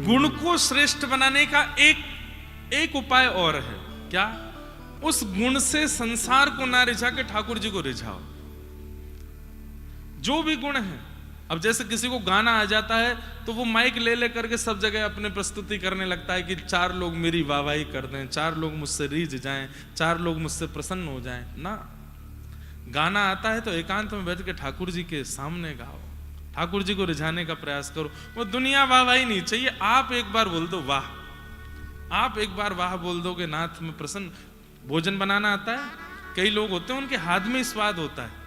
गुण को श्रेष्ठ बनाने का एक उपाय और है। क्या? उस गुण से संसार को ना रिझा के ठाकुर जी को रिझाओ। जो भी गुण है, अब जैसे किसी को गाना आ जाता है तो वो माइक ले लेकर के सब जगह अपने प्रस्तुति करने लगता है कि 4 लोग मेरी वाहवाही कर दें, 4 लोग मुझसे रीझ जाएं, 4 लोग मुझसे प्रसन्न हो जाएं। ना, गाना आता है तो एकांत में बैठ के ठाकुर जी के सामने गाओ, ठाकुर जी को रिझाने का प्रयास करो। वो दुनिया वाहवाही नहीं चाहिए, आप एक बार बोल दो वाह, आप एक बार वाह बोल दो कि नाथ में प्रसन्न। भोजन बनाना आता है, कई लोग होते हैं उनके हाथ में स्वाद होता है।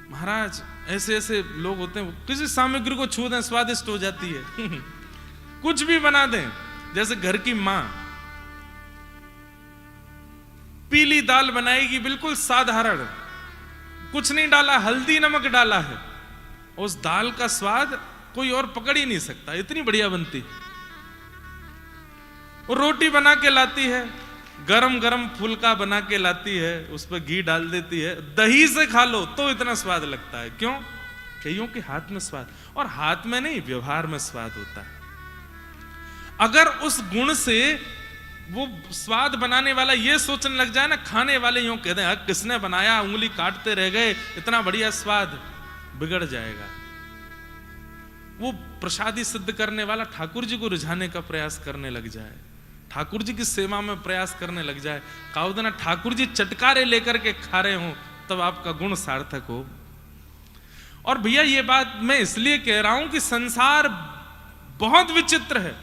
महाराज ऐसे ऐसे लोग होते हैं, किसी सामग्री को छू दें स्वादिष्ट हो जाती है कुछ भी बना दें। जैसे घर की मां पीली दाल बनाएगी, बिल्कुल साधारण, कुछ नहीं डाला, हल्दी नमक डाला है, उस दाल का स्वाद कोई और पकड़ ही नहीं सकता, इतनी बढ़िया बनती। वो रोटी बना के लाती है, गरम गरम फुल्का बना के लाती है, उस पर घी डाल देती है, दही से खा लो तो इतना स्वाद लगता है। क्यों? कईयों के हाथ में स्वाद, और हाथ में नहीं व्यवहार में स्वाद होता है। अगर उस गुण से वो स्वाद बनाने वाला ये सोचने लग जाए ना, खाने वाले यूं कहते हैं किसने बनाया, उंगली काटते रह गए, इतना बढ़िया स्वाद, बिगड़ जाएगा। वो प्रसादी सिद्ध करने वाला ठाकुर जी को रिझाने का प्रयास करने लग जाए, ठाकुर जी की सेवा में प्रयास करने लग जाए, काउदना ठाकुर जी चटकारे लेकर के खा रहे हो, तब आपका गुण सार्थक हो। और भैया ये बात मैं इसलिए कह रहा हूं कि संसार बहुत विचित्र है।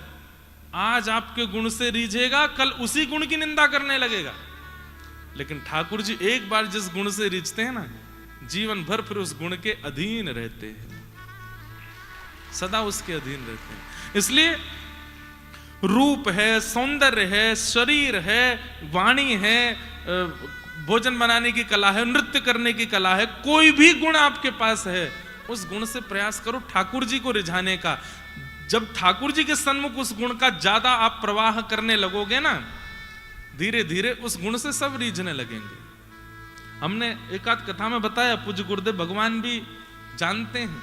आज आपके गुण से रीझेगा, कल उसी गुण की निंदा करने लगेगा। लेकिन ठाकुर जी एक बार जिस गुण से रीझते हैं ना, जीवन भर फिर उस गुण के अधीन रहते हैं, सदा उसके अधीन रहते हैं। इसलिए रूप है, सौंदर्य है, शरीर है, वाणी है, भोजन बनाने की कला है, नृत्य करने की कला है, कोई भी गुण आपके पास है, उस गुण से प्रयास करो ठाकुर जी को रिझाने का। जब ठाकुर जी के सन्मुख उस गुण का ज्यादा आप प्रवाह करने लगोगे ना, धीरे धीरे उस गुण से सब रीझने लगेंगे। हमने एक आध कथा में बताया, पूज्य गुरुदेव भगवान भी जानते हैं।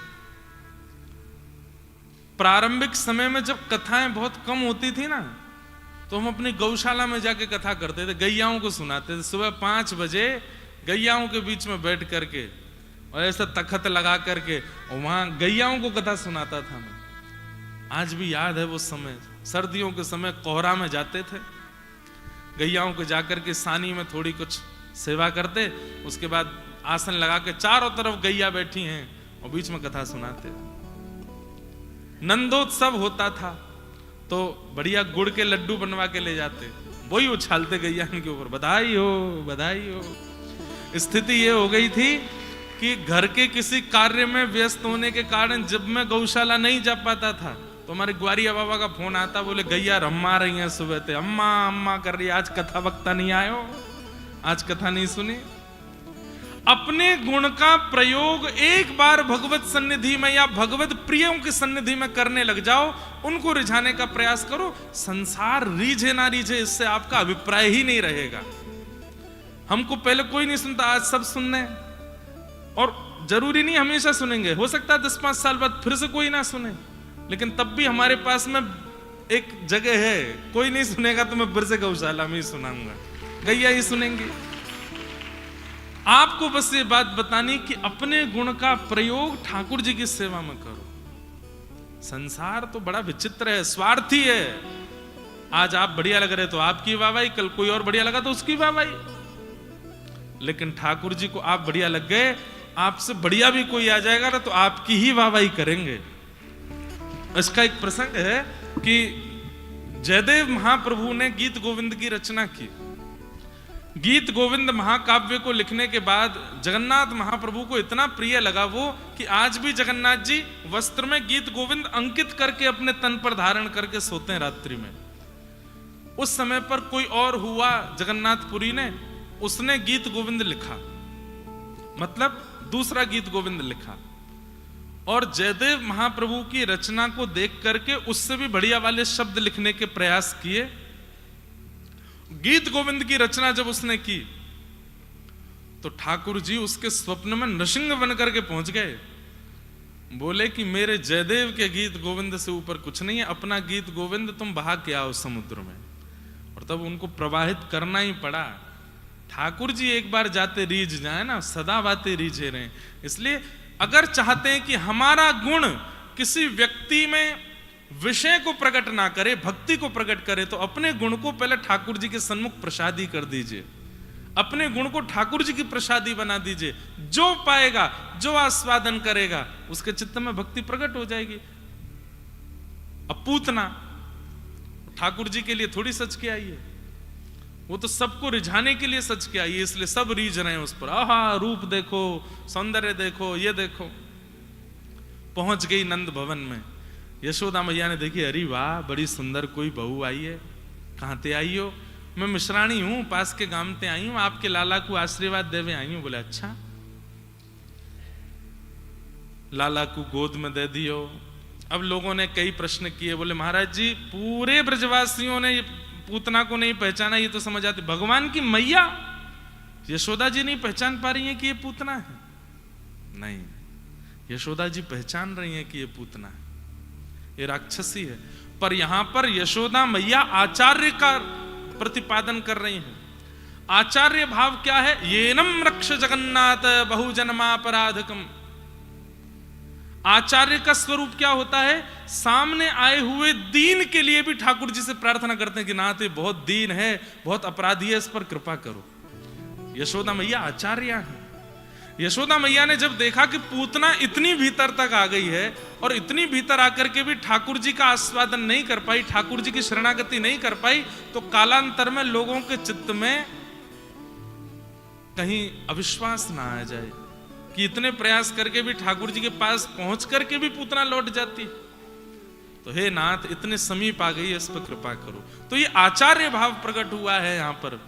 प्रारंभिक समय में जब कथाएं बहुत कम होती थी ना, तो हम अपनी गौशाला में जाके कथा करते थे, गैयाओं को सुनाते थे। सुबह 5 बजे गैयाओं के बीच में बैठ करके और ऐसा तखत लगा करके, और वहां गैयाओं को कथा सुनाता था मैं। आज भी याद है वो समय, सर्दियों के समय कोहरा में जाते थे, गैयाओं को जाकर के सानी में थोड़ी कुछ सेवा करते, उसके बाद आसन लगा के चारों तरफ गैया बैठी हैं और बीच में कथा सुनाते। नंदोत्सव होता था तो बढ़िया गुड़ के लड्डू बनवा के ले जाते, वही उछालते गैया के ऊपर, बधाई हो बधाई हो। स्थिति ये हो गई थी कि घर के किसी कार्य में व्यस्त होने के कारण जब मैं गौशाला नहीं जा पाता था, तो हमारे ग्वारिया बाबा का फोन आता, बोले गैया रम्मा रही हैं सुबह से, अम्मा अम्मा कर रही, आज कथा वक्ता नहीं आयो, आज कथा नहीं सुनी। अपने गुण का प्रयोग एक बार भगवत सन्निधि में या भगवत प्रियों की सन्निधि में करने लग जाओ, उनको रिझाने का प्रयास करो। संसार रीझे ना रीझे, इससे आपका अभिप्राय ही नहीं रहेगा। हमको पहले कोई नहीं सुनता, आज सब सुनने, और जरूरी नहीं हमेशा सुनेंगे, हो सकता है 10-5 साल बाद फिर से कोई ना सुने, लेकिन तब भी हमारे पास में एक जगह है, कोई नहीं सुनेगा तो मैं फिर से गौशाला में ही सुनाऊंगा, गैया ही सुनेंगे। आपको बस ये बात बतानी कि अपने गुण का प्रयोग ठाकुर जी की सेवा में करो। संसार तो बड़ा विचित्र है, स्वार्थी है। आज आप बढ़िया लग रहे तो आपकी वाहवाही, कल कोई और बढ़िया लगा तो उसकी वाहवाही। लेकिन ठाकुर जी को आप बढ़िया लग गए, आपसे बढ़िया भी कोई आ जाएगा ना तो आपकी ही वाहवाही करेंगे। इसका एक प्रसंग है कि जयदेव महाप्रभु ने गीत गोविंद की रचना की। गीत गोविंद महाकाव्य को लिखने के बाद जगन्नाथ महाप्रभु को इतना प्रिय लगा वो, कि आज भी जगन्नाथ जी वस्त्र में गीत गोविंद अंकित करके अपने तन पर धारण करके सोते हैं रात्रि में। उस समय पर कोई और हुआ जगन्नाथपुरी ने, उसने गीत गोविंद लिखा, मतलब दूसरा गीत गोविंद लिखा, और जयदेव महाप्रभु की रचना को देख करके उससे भी बढ़िया वाले शब्द लिखने के प्रयास किए। गीत गोविंद की रचना जब उसने की तो ठाकुर जी उसके स्वप्न में नृसिंह बन करके पहुंच गए बोले कि मेरे जयदेव के गीत गोविंद से ऊपर कुछ नहीं है, अपना गीत गोविंद तुम बहा के आओ समुद्र में। और तब उनको प्रवाहित करना ही पड़ा। ठाकुर जी एक बार जाते रीझ जाए ना, सदा बातें रीझे रहे। इसलिए अगर चाहते हैं कि हमारा गुण किसी व्यक्ति में विषय को प्रकट ना करे, भक्ति को प्रकट करे, तो अपने गुण को पहले ठाकुर जी के सन्मुख प्रसादी कर दीजिए। अपने गुण को ठाकुर जी की प्रसादी बना दीजिए। जो पाएगा, जो आस्वादन करेगा, उसके चित्त में भक्ति प्रकट हो जाएगी। अब पूतना ठाकुर जी के लिए थोड़ी सच के आई है, वो तो सबको रिझाने के लिए सच के आई है, इसलिए सब रीझ रहे हैं उस पर। आहा, रूप देखो, सौंदर्य देखो, ये देखो। पहुंच गई नंद भवन में। यशोदा मैया ने देखी, अरे वाह, बड़ी सुंदर कोई बहू आई है। कहां ते आई हो? मैं मिश्राणी हूं, पास के गांव ते आई हूं, आपके लाला को आशीर्वाद देवे आई हूं। बोले अच्छा। लाला को गोद में दे दियो। अब लोगों ने कई प्रश्न किए। बोले महाराज जी, पूरे ब्रजवासियों ने पूतना को नहीं पहचाना, ये तो समझ आते। भगवान की मैया यशोदा जी नहीं पहचान पा रही है कि ये पूतना है? नहीं, यशोदा जी पहचान रही है कि ये पूतना है, ये राक्षसी है। पर यहां पर यशोदा मैया आचार्य का प्रतिपादन कर रही हैं। आचार्य भाव क्या है? येनम रक्ष जगन्नाथ बहुजन्मापराधकम। आचार्य का स्वरूप क्या होता है? सामने आए हुए दीन के लिए भी ठाकुर जी से प्रार्थना करते हैं कि नाथ ये बहुत दीन है, बहुत अपराधी है, इस पर कृपा करो। यशोदा मैया आचार्य है। यशोदा मैया ने जब देखा कि पूतना इतनी भीतर तक आ गई है और इतनी भीतर आकर के भी ठाकुर जी का आस्वादन नहीं कर पाई, ठाकुर जी की शरणागति नहीं कर पाई, तो कालांतर में लोगों के चित्त में कहीं अविश्वास ना आ जाए कि इतने प्रयास करके भी ठाकुर जी के पास पहुंच करके भी पूतना लौट जाती। तो हे नाथ, इतने समीप आ गई है, इस पर कृपा करो। तो ये आचार्य भाव प्रकट हुआ है यहां पर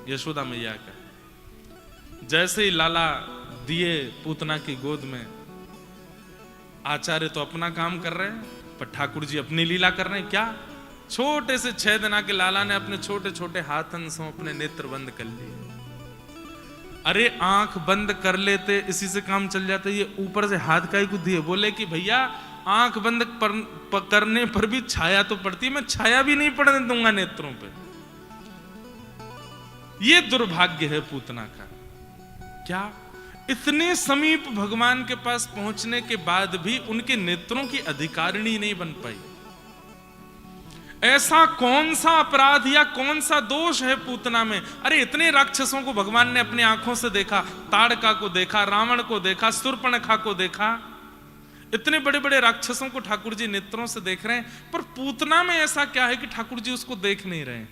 यशोदा मैया का। जैसे ही लाला दिए पूतना की गोद में, आचार्य तो अपना काम कर रहे हैं, पर ठाकुर जी अपनी लीला कर रहे हैं। क्या? छोटे से 6 दिन के लाला ने अपने छोटे छोटे हाथन से अपने नेत्र बंद कर लिए। अरे आंख बंद कर लेते, इसी से काम चल जाता। ये ऊपर से हाथ का ही कुछ दिए। बोले कि भैया आंख बंद करने पर भी छाया तो पड़ती है, मैं छाया भी नहीं पड़ने दूंगा नेत्रों पे। ये दुर्भाग्य है पूतना का। क्या? इतने समीप भगवान के पास पहुंचने के बाद भी उनके नेत्रों की अधिकारिणी नहीं बन पाई। ऐसा कौन सा अपराध या कौन सा दोष है पूतना में? अरे इतने राक्षसों को भगवान ने अपनी आंखों से देखा, ताड़का को देखा, रावण को देखा, शूर्पणखा को देखा, इतने बड़े बड़े राक्षसों को ठाकुर जी नेत्रों से देख रहे हैं, पर पूतना में ऐसा क्या है कि ठाकुर जी उसको देख नहीं रहे हैं?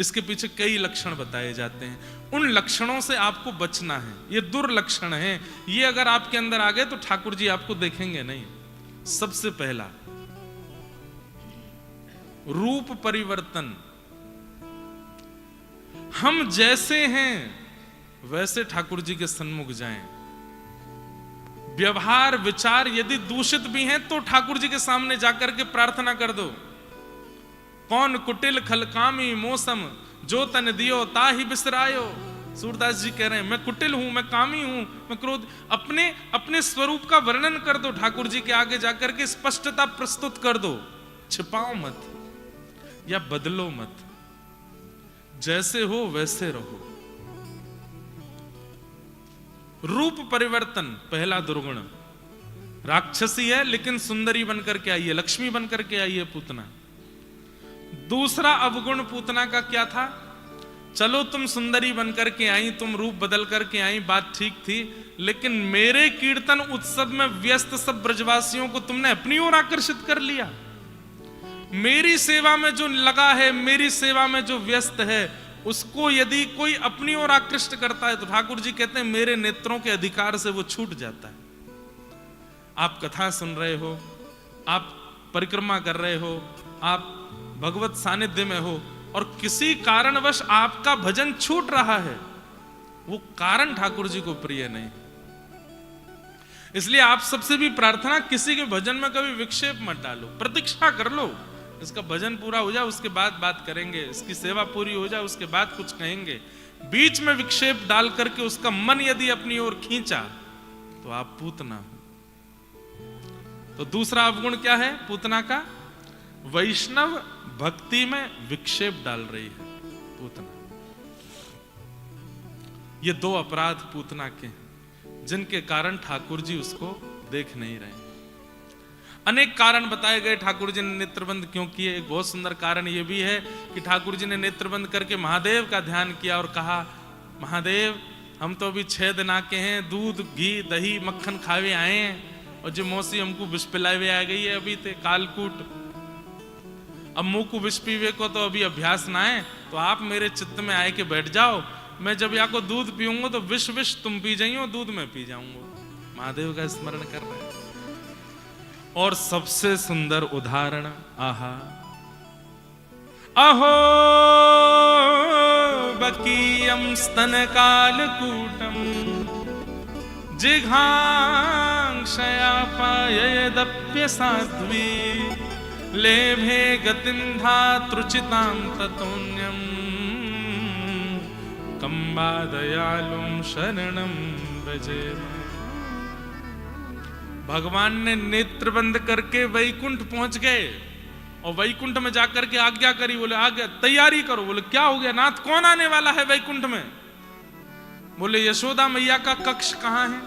इसके पीछे कई लक्षण बताए जाते हैं। उन लक्षणों से आपको बचना है। ये दुर्लक्षण है, ये अगर आपके अंदर आ गए तो ठाकुर जी आपको देखेंगे नहीं। सबसे पहला, रूप परिवर्तन। हम जैसे हैं वैसे ठाकुर जी के सन्मुख जाएं। व्यवहार विचार यदि दूषित भी हैं तो ठाकुर जी के सामने जाकर के प्रार्थना कर दो। कौन कुटिल खलकामी मौसम, जो तन दियो ताहि बिसरायो। सूरदास जी कह रहे हैं, मैं कुटिल हूं, मैं कामी हूं, मैं क्रोध। अपने स्वरूप का वर्णन कर दो ठाकुर जी के आगे जाकर के, स्पष्टता प्रस्तुत कर दो। छिपाओ मत या बदलो मत, जैसे हो वैसे रहो। रूप परिवर्तन पहला दुर्गुण। राक्षसी है लेकिन सुंदरी बनकर के आई है, लक्ष्मी बनकर के आई है पूतना। दूसरा अवगुण पूतना का क्या था? चलो तुम सुंदरी बनकर के आई, तुम रूप बदल करके आई, बात ठीक थी, लेकिन मेरे कीर्तन उत्सव में व्यस्त सब ब्रजवासियों को तुमने अपनी ओर आकर्षित कर लिया। मेरी सेवा में जो लगा है, मेरी सेवा में जो व्यस्त है, उसको यदि कोई अपनी ओर आकृष्ट करता है तो ठाकुर जी कहते हैं मेरे नेत्रों के अधिकार से वो छूट जाता है। आप कथा सुन रहे हो, आप परिक्रमा कर रहे हो, आप भगवत सानिध्य में हो और किसी कारणवश आपका भजन छूट रहा है, वो कारण ठाकुर जी को प्रिय नहीं। इसलिए आप सबसे भी प्रार्थना, किसी के भजन में कभी विक्षेप मत डालो, प्रतीक्षा कर लो, इसका भजन पूरा हो जाए उसके बाद बात करेंगे, इसकी सेवा पूरी हो जाए उसके बाद कुछ कहेंगे। बीच में विक्षेप डाल करके उसका मन यदि अपनी ओर खींचा तो आप पूतना हो। तो दूसरा अवगुण क्या है पूतना का? वैष्णव भक्ति में विक्षेप डाल रही है पूतना। ये दो अपराध पूतना के हैं जिनके कारण ठाकुर जी उसको देख नहीं रहे। अनेक कारण बताए गए ठाकुर जी ने नेत्रबंद क्यों किए। एक बहुत सुंदर कारण यह भी है कि ठाकुर जी ने नेत्रबंद करके महादेव का ध्यान किया और कहा, महादेव हम तो अभी 6 दिन आके हैं, दूध घी दही मक्खन खावे आए हैं और जो मौसी हमको विष पिलावे आ गई है अभी ते कालकूट। अब मुंह को विष पीवे को तो अभी अभ्यास ना है, तो आप मेरे चित्त में आए के बैठ जाओ। मैं जब या को दूध पीऊंगा तो विष विष तुम पी जाइयो, दूध में पी जाऊंगा। महादेव का स्मरण कर रहे हैं। और सबसे सुंदर उदाहरण, आहा अहो बकीयम स्तन कालकूटम जिघांक्षया पायदप्य साध्वी लेभे गतिम धातृचितां ततोन्यम कंबा दयालुम शरणम व्रजेम। भगवान ने नेत्र बंद करके वैकुंठ पहुंच गए और वैकुंठ में जाकर के आज्ञा करी, बोले आज्ञा तैयारी करो। बोले क्या हो गया नाथ, कौन आने वाला है वैकुंठ में? बोले यशोदा मैया का कक्ष कहां है,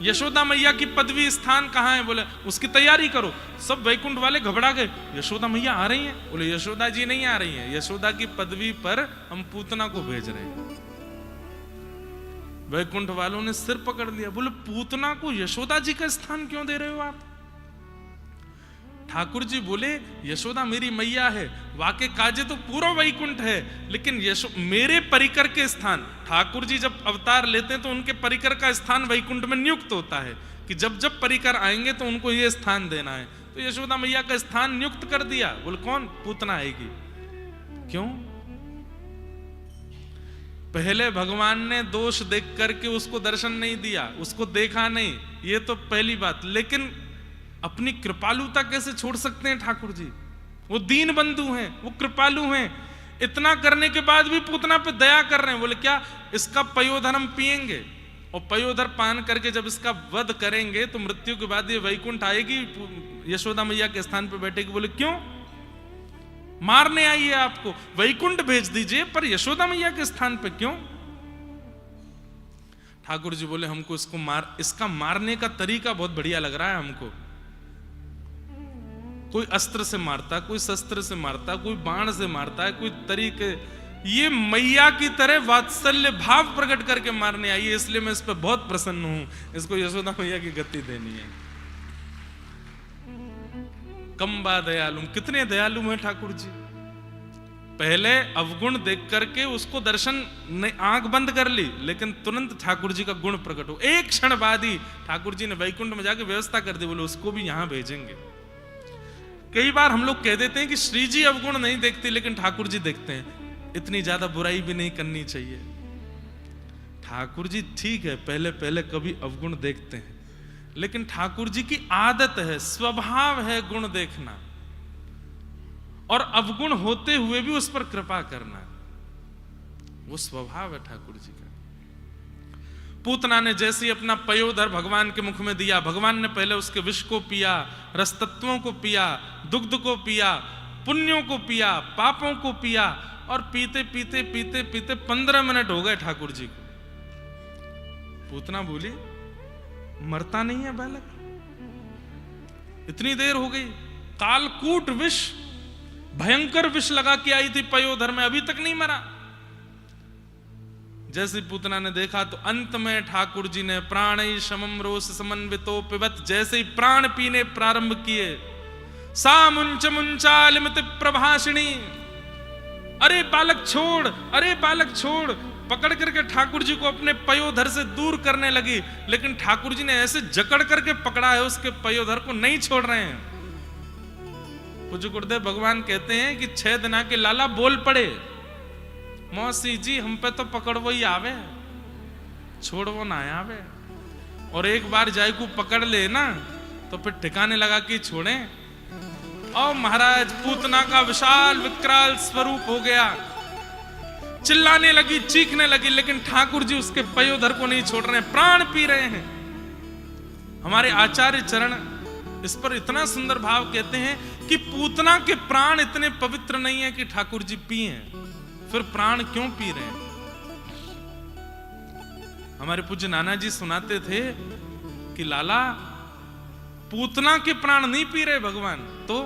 यशोदा मैया की पदवी स्थान कहां है? बोले उसकी तैयारी करो। सब वैकुंठ वाले घबरा गए, यशोदा मैया आ रही हैं? बोले यशोदा जी नहीं आ रही हैं, यशोदा की पदवी पर हम पूतना को भेज रहे हैं। वैकुंठ वालों ने सिर पकड़ लिया, बोले पूतना को यशोदा जी का स्थान क्यों दे रहे हो आप? ठाकुर जी बोले यशोदा मेरी मैया है, वाके काजे तो पूरा वैकुंठ है, लेकिन मेरे परिकर के स्थान, ठाकुर जी जब अवतार लेते हैं तो उनके परिकर का स्थान वैकुंठ में नियुक्त होता है कि जब जब परिकर आएंगे तो उनको ये स्थान देना है। तो यशोदा मैया का स्थान नियुक्त कर दिया। बोले कौन? पूतना आएगी। क्यों? पहले भगवान ने दोष देख करके उसको दर्शन नहीं दिया, उसको देखा नहीं, ये तो पहली बात। लेकिन अपनी कृपालुता कैसे छोड़ सकते हैं ठाकुर जी? वो दीन बंधु हैं, वो कृपालु हैं। इतना करने के बाद भी पूतना पे दया कर रहे हैं। बोले क्या इसका पयोधर हम पिएंगे और पयोधर पान करके जब इसका वध करेंगे तो मृत्यु के बाद ये वैकुंठ आएगी, यशोदा मैया के स्थान पे बैठेगी। बोले क्यों? मारने आई है आपको, वैकुंठ भेज दीजिए, पर यशोदा मैया के स्थान पे क्यों? ठाकुर जी बोले हमको इसका मारने का तरीका बहुत बढ़िया लग रहा है हमको। कोई अस्त्र से मारता, कोई शस्त्र से मारता, कोई बाण से मारता है, कोई तरीके। ये मैया की तरह वात्सल्य भाव प्रकट करके मारने आई है, इसलिए मैं इस पर बहुत प्रसन्न हूं। इसको यशोदा मैया की गति देनी है। कंबा दयालु, कितने दयालु हैं ठाकुर जी। पहले अवगुण देख करके उसको दर्शन आंख बंद कर ली, लेकिन तुरंत ठाकुर जी का गुण प्रकट हो। एक क्षण बाद ही ठाकुर जी ने वैकुंठ में जाके व्यवस्था कर दी। बोले उसको भी यहां भेजेंगे। कई बार हम लोग कह देते हैं कि श्री जी अवगुण नहीं देखते, लेकिन ठाकुर जी देखते हैं। इतनी ज्यादा बुराई भी नहीं करनी चाहिए। ठाकुर जी ठीक है पहले पहले कभी अवगुण देखते हैं, लेकिन ठाकुर जी की आदत है, स्वभाव है गुण देखना और अवगुण होते हुए भी उस पर कृपा करना। वो स्वभाव है ठाकुर जी का। पूतना ने जैसे ही अपना पयोधर भगवान के मुख में दिया, भगवान ने पहले उसके विष को पिया, रसतत्वों को पिया, दुग्ध को पिया, पुण्यों को पिया, पापों को पिया, और पीते पीते पीते पीते 15 मिनट हो गए ठाकुर जी को। पूतना बोली मरता नहीं है बालक, इतनी देर हो गई। कालकूट विष, भयंकर विष लगा के आई थी पयोधर में, अभी तक नहीं मरा। जैसे पूतना ने देखा तो अंत में ठाकुर जी ने प्राणै शमं रोष समन्वितो पिबत, जैसे ही प्राण पीने प्रारंभ किए, सा मुंच मुंचालिमित प्रभाषिणी, अरे बालक छोड़, अरे बालक छोड़, पकड़ करके ठाकुर जी को अपने पयोधर से दूर करने लगी। लेकिन ठाकुर जी ने ऐसे जकड़ करके पकड़ा है उसके पयोधर को, नहीं छोड़ रहे हैं। पूज्य गुरुदेव भगवान कहते हैं कि 6 दिन के लाला बोल पड़े, मौसी जी हम पे तो पकड़वो ही आवे, छोड़वो ना आवे। और एक बार जाय को पकड़ ले ना तो फिर ठिकाने लगा के छोड़े। और महाराज पूतना का विशाल विकराल स्वरूप हो गया, चिल्लाने लगी, चीखने लगी, लेकिन ठाकुर जी उसके पयोधर को नहीं छोड़ रहे हैं, प्राण पी रहे हैं। हमारे आचार्य चरण इस पर इतना सुंदर भाव कहते हैं कि पूतना के प्राण इतने पवित्र नहीं है कि ठाकुर जी पिए, फिर प्राण क्यों पी रहे हैं। हमारे पूज्य नाना जी सुनाते थे कि लाला पूतना के प्राण नहीं पी रहे भगवान, तो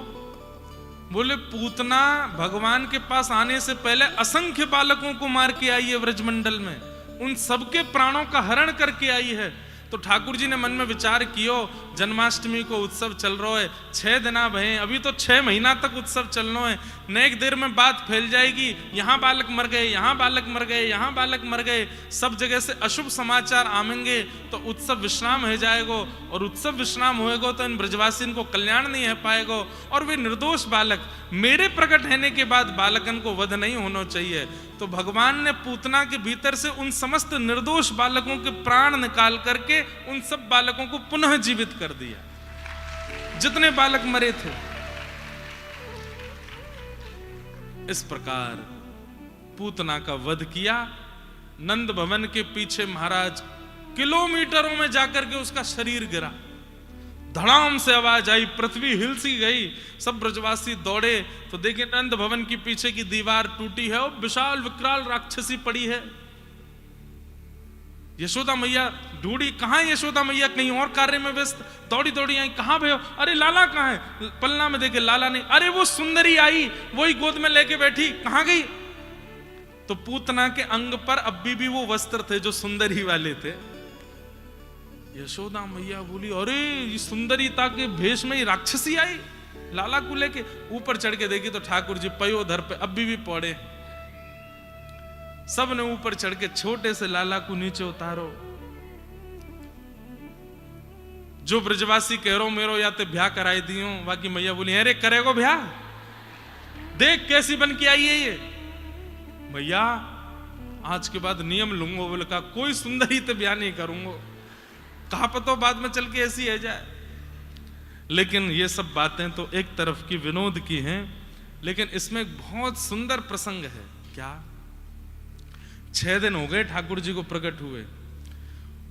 बोले पूतना भगवान के पास आने से पहले असंख्य बालकों को मार के आई है व्रजमंडल में, उन सबके प्राणों का हरण करके आई है। तो ठाकुर जी ने मन में विचार कियो, जन्माष्टमी को उत्सव चल रहा है, 6 दिन भय, अभी तो 6 महीना तक उत्सव चलना है, नेक देर में बात फैल जाएगी, यहाँ बालक मर गए, यहाँ बालक मर गए, यहाँ बालक मर गए, सब जगह से अशुभ समाचार आवेंगे, तो उत्सव विश्राम हो जाएगा, और उत्सव विश्राम होएगा तो इन ब्रजवासी को कल्याण नहीं हो पाएगा, और वे निर्दोष बालक, मेरे प्रकट होने के बाद बालकन को वध नहीं होना चाहिए। तो भगवान ने पूतना के भीतर से उन समस्त निर्दोष बालकों के प्राण निकाल करके उन सब बालकों को पुनः जीवित कर दिया, जितने बालक मरे थे। इस प्रकार पूतना का वध किया। नंद भवन के पीछे महाराज किलोमीटरों में जाकर के उसका शरीर गिरा, धड़ाम से आवाज आई, पृथ्वी हिल सी गई, सब ब्रजवासी दौड़े तो देखे नंद भवन की पीछे की दीवार टूटी है और विशाल विकराल राक्षसी पड़ी है। यशोदा मैया ढूंढी, कहां यशोदा मैया, कहीं और कार्य में व्यस्त, दौड़ी दौड़ी आई, कहां भयो, अरे लाला कहां है, पलना में देखे लाला नहीं, अरे वो सुंदरी आई, वही गोद में लेके बैठी, कहां गई। तो पूतना के अंग पर अभी भी वो वस्त्र थे जो सुंदरी वाले थे। यशोदा मैया बोली, अरे ये सुंदरीता के भेष में ही राक्षसी आई, लाला को लेके। ऊपर चढ़ के देखी तो ठाकुर जी पयोधर पे अभी भी पड़े। सब ने ऊपर चढ़ के छोटे से लाला को नीचे उतारो। जो ब्रजवासी कह रो मेरो या ते ब्याह कराई दियो, बाकी मैया बोली अरे करेगो ब्याह, देख कैसी बन के आई है ये। मैया आज के बाद नियम लूंगा, बोले का कोई सुंदरी ते ब्याह नहीं करूंगा, कहा पतो बाद में चल के ऐसी है जाए। लेकिन ये सब बातें तो एक तरफ की विनोद की हैं, लेकिन इसमें एक बहुत सुंदर प्रसंग है। क्या 6 दिन हो गए ठाकुर जी को प्रकट हुए,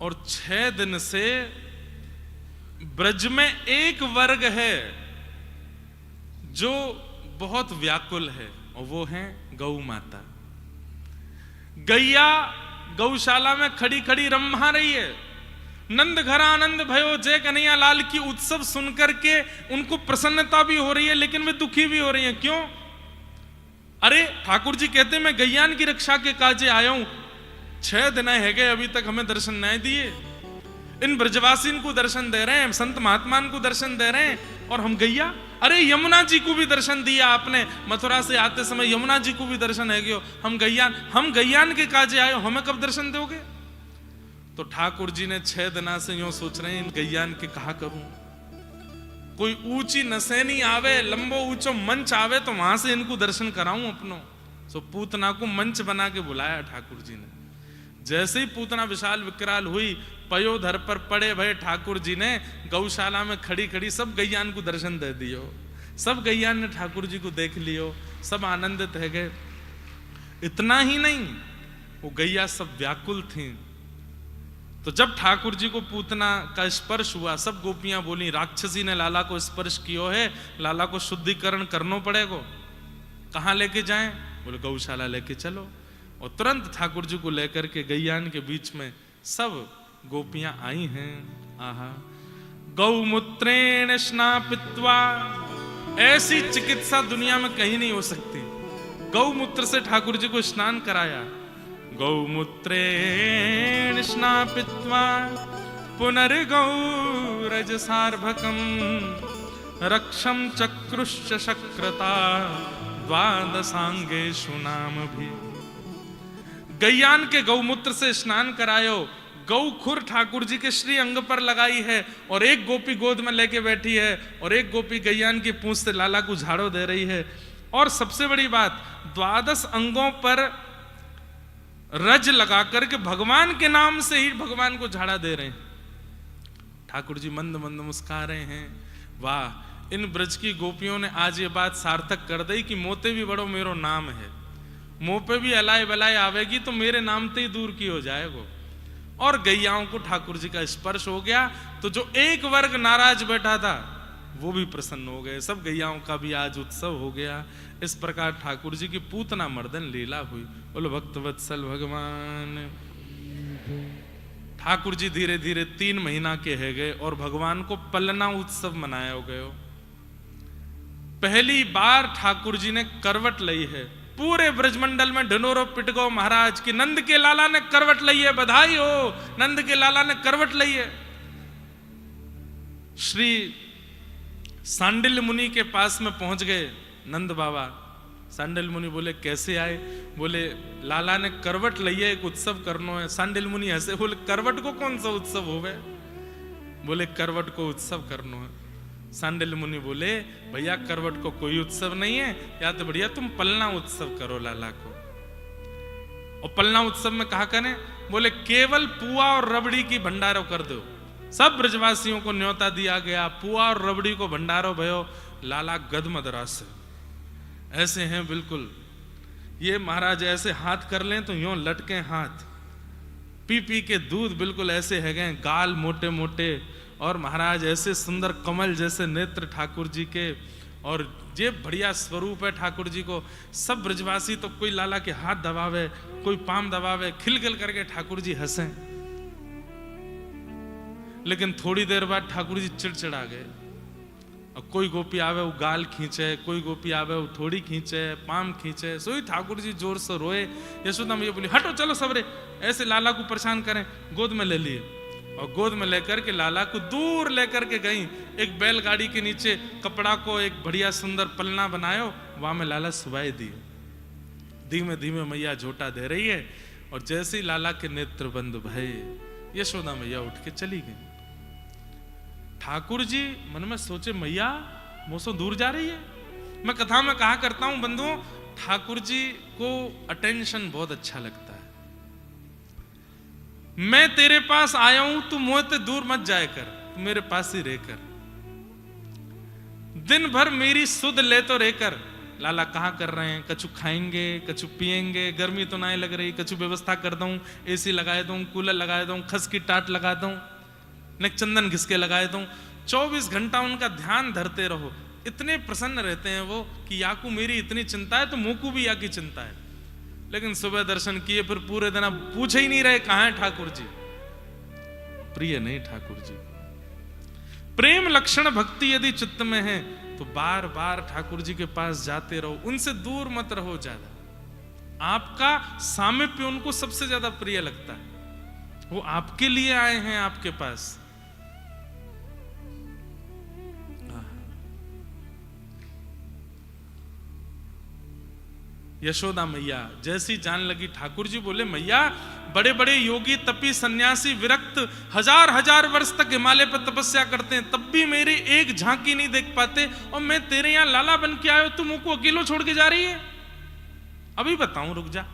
और 6 दिन से ब्रज में एक वर्ग है जो बहुत व्याकुल है, और वो है गौ माता। गैया गौशाला में खड़ी खड़ी रम्भा रही है। नंद घर आनंद भयो जय कन्हैया लाल की उत्सव सुनकर के उनको प्रसन्नता भी हो रही है, लेकिन वे दुखी भी हो रही हैं। क्यों? अरे ठाकुर जी कहते मैं गैयान की रक्षा के काजे आया हूं, 6 दिन है गए अभी तक हमें दर्शन नहीं दिए। इन ब्रजवासी को दर्शन दे रहे हैं, संत महात्मा को दर्शन दे रहे हैं, और हम गैया। अरे यमुना जी को भी दर्शन दिया आपने, मथुरा से आते समय यमुना जी को भी दर्शन है गयो, हम गैयान के काजे आए, हमें कब दर्शन दोगे? तो ठाकुर जी ने 6 दिना से यूं सोच रहे हैं इन गैयान के कहा करूं, कोई ऊंची नसैनी आवे, लंबो ऊंचो मंच आवे तो वहां से इनको दर्शन कराऊं अपनो। सो पूतना को मंच बना के बुलाया ठाकुर जी ने। जैसे ही पूतना विशाल विकराल हुई, पयोधर पर पड़े भय ठाकुर जी ने गौशाला में खड़ी खड़ी सब गैयान को दर्शन दे दियो। सब गैयान ने ठाकुर जी को देख लियो, सब आनंदित है गए। इतना ही नहीं, वो गैया सब व्याकुल थी। तो जब ठाकुर जी को पूतना का स्पर्श हुआ, सब गोपियां बोली राक्षसी ने लाला को स्पर्श कियो है, लाला को शुद्धिकरण करना पड़ेगा। कहां लेके जाएं? बोले गौशाला लेके चलो। और तुरंत ठाकुर जी को लेकर के गैयान के बीच में सब गोपियां आई हैं। आहा, गौमूत्रेण स्नापित्वा, ऐसी चिकित्सा दुनिया में कहीं नहीं हो सकती। गौमूत्र से ठाकुर जी को स्नान कराया। गौमूत्रेण स्नापित्वा पुनर्गौरज सार्भकम रक्षम चक्रुश्च शक्रता द्वादशांगेषु नाम भी। गैयान के गौमूत्र से स्नान करायो। गौ खुर ठाकुर जी के श्री अंग पर लगाई है, और एक गोपी गोद में लेके बैठी है, और एक गोपी गैयान की पूंछ से लाला को झाड़ो दे रही है। और सबसे बड़ी बात, 12 अंगों पर रज लगा करके भगवान के नाम से ही भगवान को झाड़ा दे रहे हैं। ठाकुर जी मंद मंद मुस्कुरा रहे हैं। वाह, इन ब्रज की गोपियों ने आज ये बात सार्थक कर दी कि मोते भी बड़ो मेरो नाम है। मुंह पे भी अलाय बलाय आवेगी तो मेरे नाम से ही दूर की हो जाएगो। और गैयाओं को ठाकुर जी का स्पर्श हो गया, तो जो एक वर्ग नाराज बैठा था वो भी प्रसन्न हो गए, सब गैयाओं का भी आज उत्सव हो गया। इस प्रकार ठाकुर जी की पूतना मर्दन लीला हुई। बोलो भक्तवत्सल भगवान। ठाकुर जी धीरे धीरे 3 महीना के है गए और भगवान को पलना उत्सव मनाया हो गए। पहली बार ठाकुर जी ने करवट ली है पूरे ब्रजमंडल में। ढिंढोरो पिट गो महाराज की नंद के लाला ने करवट ली है, बधाई हो, नंद के लाला ने करवट ली है। श्री सांडिल्य मुनि के पास में पहुंच गए नंद बाबा। सांडिल्य मुनि बोले कैसे आए? बोले लाला ने करवट ली है, एक उत्सव करनो है। सांडिल्य मुनि ऐसे बोले करवट को कौन सा उत्सव होवे? बोले करवट को उत्सव करनो है। सांडिल्य मुनि बोले भैया करवट को कोई उत्सव नहीं है, या तो बढ़िया तुम पलना उत्सव करो लाला को। और पलना उत्सव में कहा करें? बोले केवल पुआ और रबड़ी की भंडारो कर दो। सब ब्रजवासियों को न्योता दिया गया, पुआ और रबड़ी को भंडारो भयो। लाला गदमदरास ऐसे हैं बिल्कुल, ये महाराज ऐसे हाथ कर लें तो यूं लटके हाथ, पी पी के दूध बिल्कुल ऐसे है गए, गाल मोटे मोटे, और महाराज ऐसे सुंदर कमल जैसे नेत्र ठाकुर जी के, और ये बढ़िया स्वरूप है ठाकुर जी को। सब ब्रजवासी तो कोई लाला के हाथ दबावे, कोई पाम दबावे, खिलखिल करके ठाकुर जी हंसे। लेकिन थोड़ी देर बाद ठाकुर जी चिड़चिड़ा गए। और कोई गोपी आवे वो गाल खींचे, कोई गोपी आवे वो थोड़ी खींचे, पाम खींचे, सोई ठाकुर जी जोर से रोए। यशोदा मैया बोली हटो चलो सबरे, ऐसे लाला को परेशान करें। गोद में ले लिए और गोद में लेकर के लाला को दूर लेकर के गई। एक बैलगाड़ी के नीचे कपड़ा को एक बढ़िया सुंदर पलना बनायो, वहां में लाला सुबाई दिए। धीमे धीमे मैया झोटा दे रही है, और जैसे ही लाला के नेत्र बंद भये, यशोदा मैया उठ के चली गई। ठाकुर जी मन में सोचे मैया मुझसे दूर जा रही है। मैं कथा में कहा करता हूं बंधुओं, ठाकुर जी को अटेंशन बहुत अच्छा लगता है। मैं तेरे पास आया हूं, तू मुझसे दूर मत जाए कर, तू मेरे पास ही रहकर, दिन भर मेरी सुध ले तो रहकर। लाला कहाँ कर रहे हैं? कछु खाएंगे, कछु पिएंगे, गर्मी तो नहीं लग रही, कछु व्यवस्था कर दूं, एसी लगाए दूं, कूलर लगाए दूं, खस की टाट लगा दूं, नेक चंदन घिसके लगाए दूं। 24 घंटा उनका ध्यान धरते रहो। इतने प्रसन्न रहते हैं वो कि याकू मेरी इतनी चिंता है तो मुझको भी या की चिंता है। लेकिन सुबह दर्शन किए, फिर पूरे दिन अब पूछे ही नहीं रहे कहां है ठाकुर जी। प्रिय नहीं ठाकुर जी। प्रेम लक्षण भक्ति यदि चित्त में है तो बार बार ठाकुर जी के पास जाते रहो, उनसे दूर मत रहो ज्यादा। आपका सामीप्य उनको सबसे ज्यादा प्रिय लगता है। वो आपके लिए आए हैं आपके पास। यशोदा मैया जैसी जान लगी, ठाकुर जी बोले मैया बड़े बड़े योगी तपी सन्यासी विरक्त हजार हजार वर्ष तक हिमालय पर तपस्या करते हैं, तब भी मेरी एक झांकी नहीं देख पाते, और मैं तेरे यहां लाला बन के आयो, तुम मुझको अकेलो छोड़ के जा रही है? अभी बताऊं, रुक जा।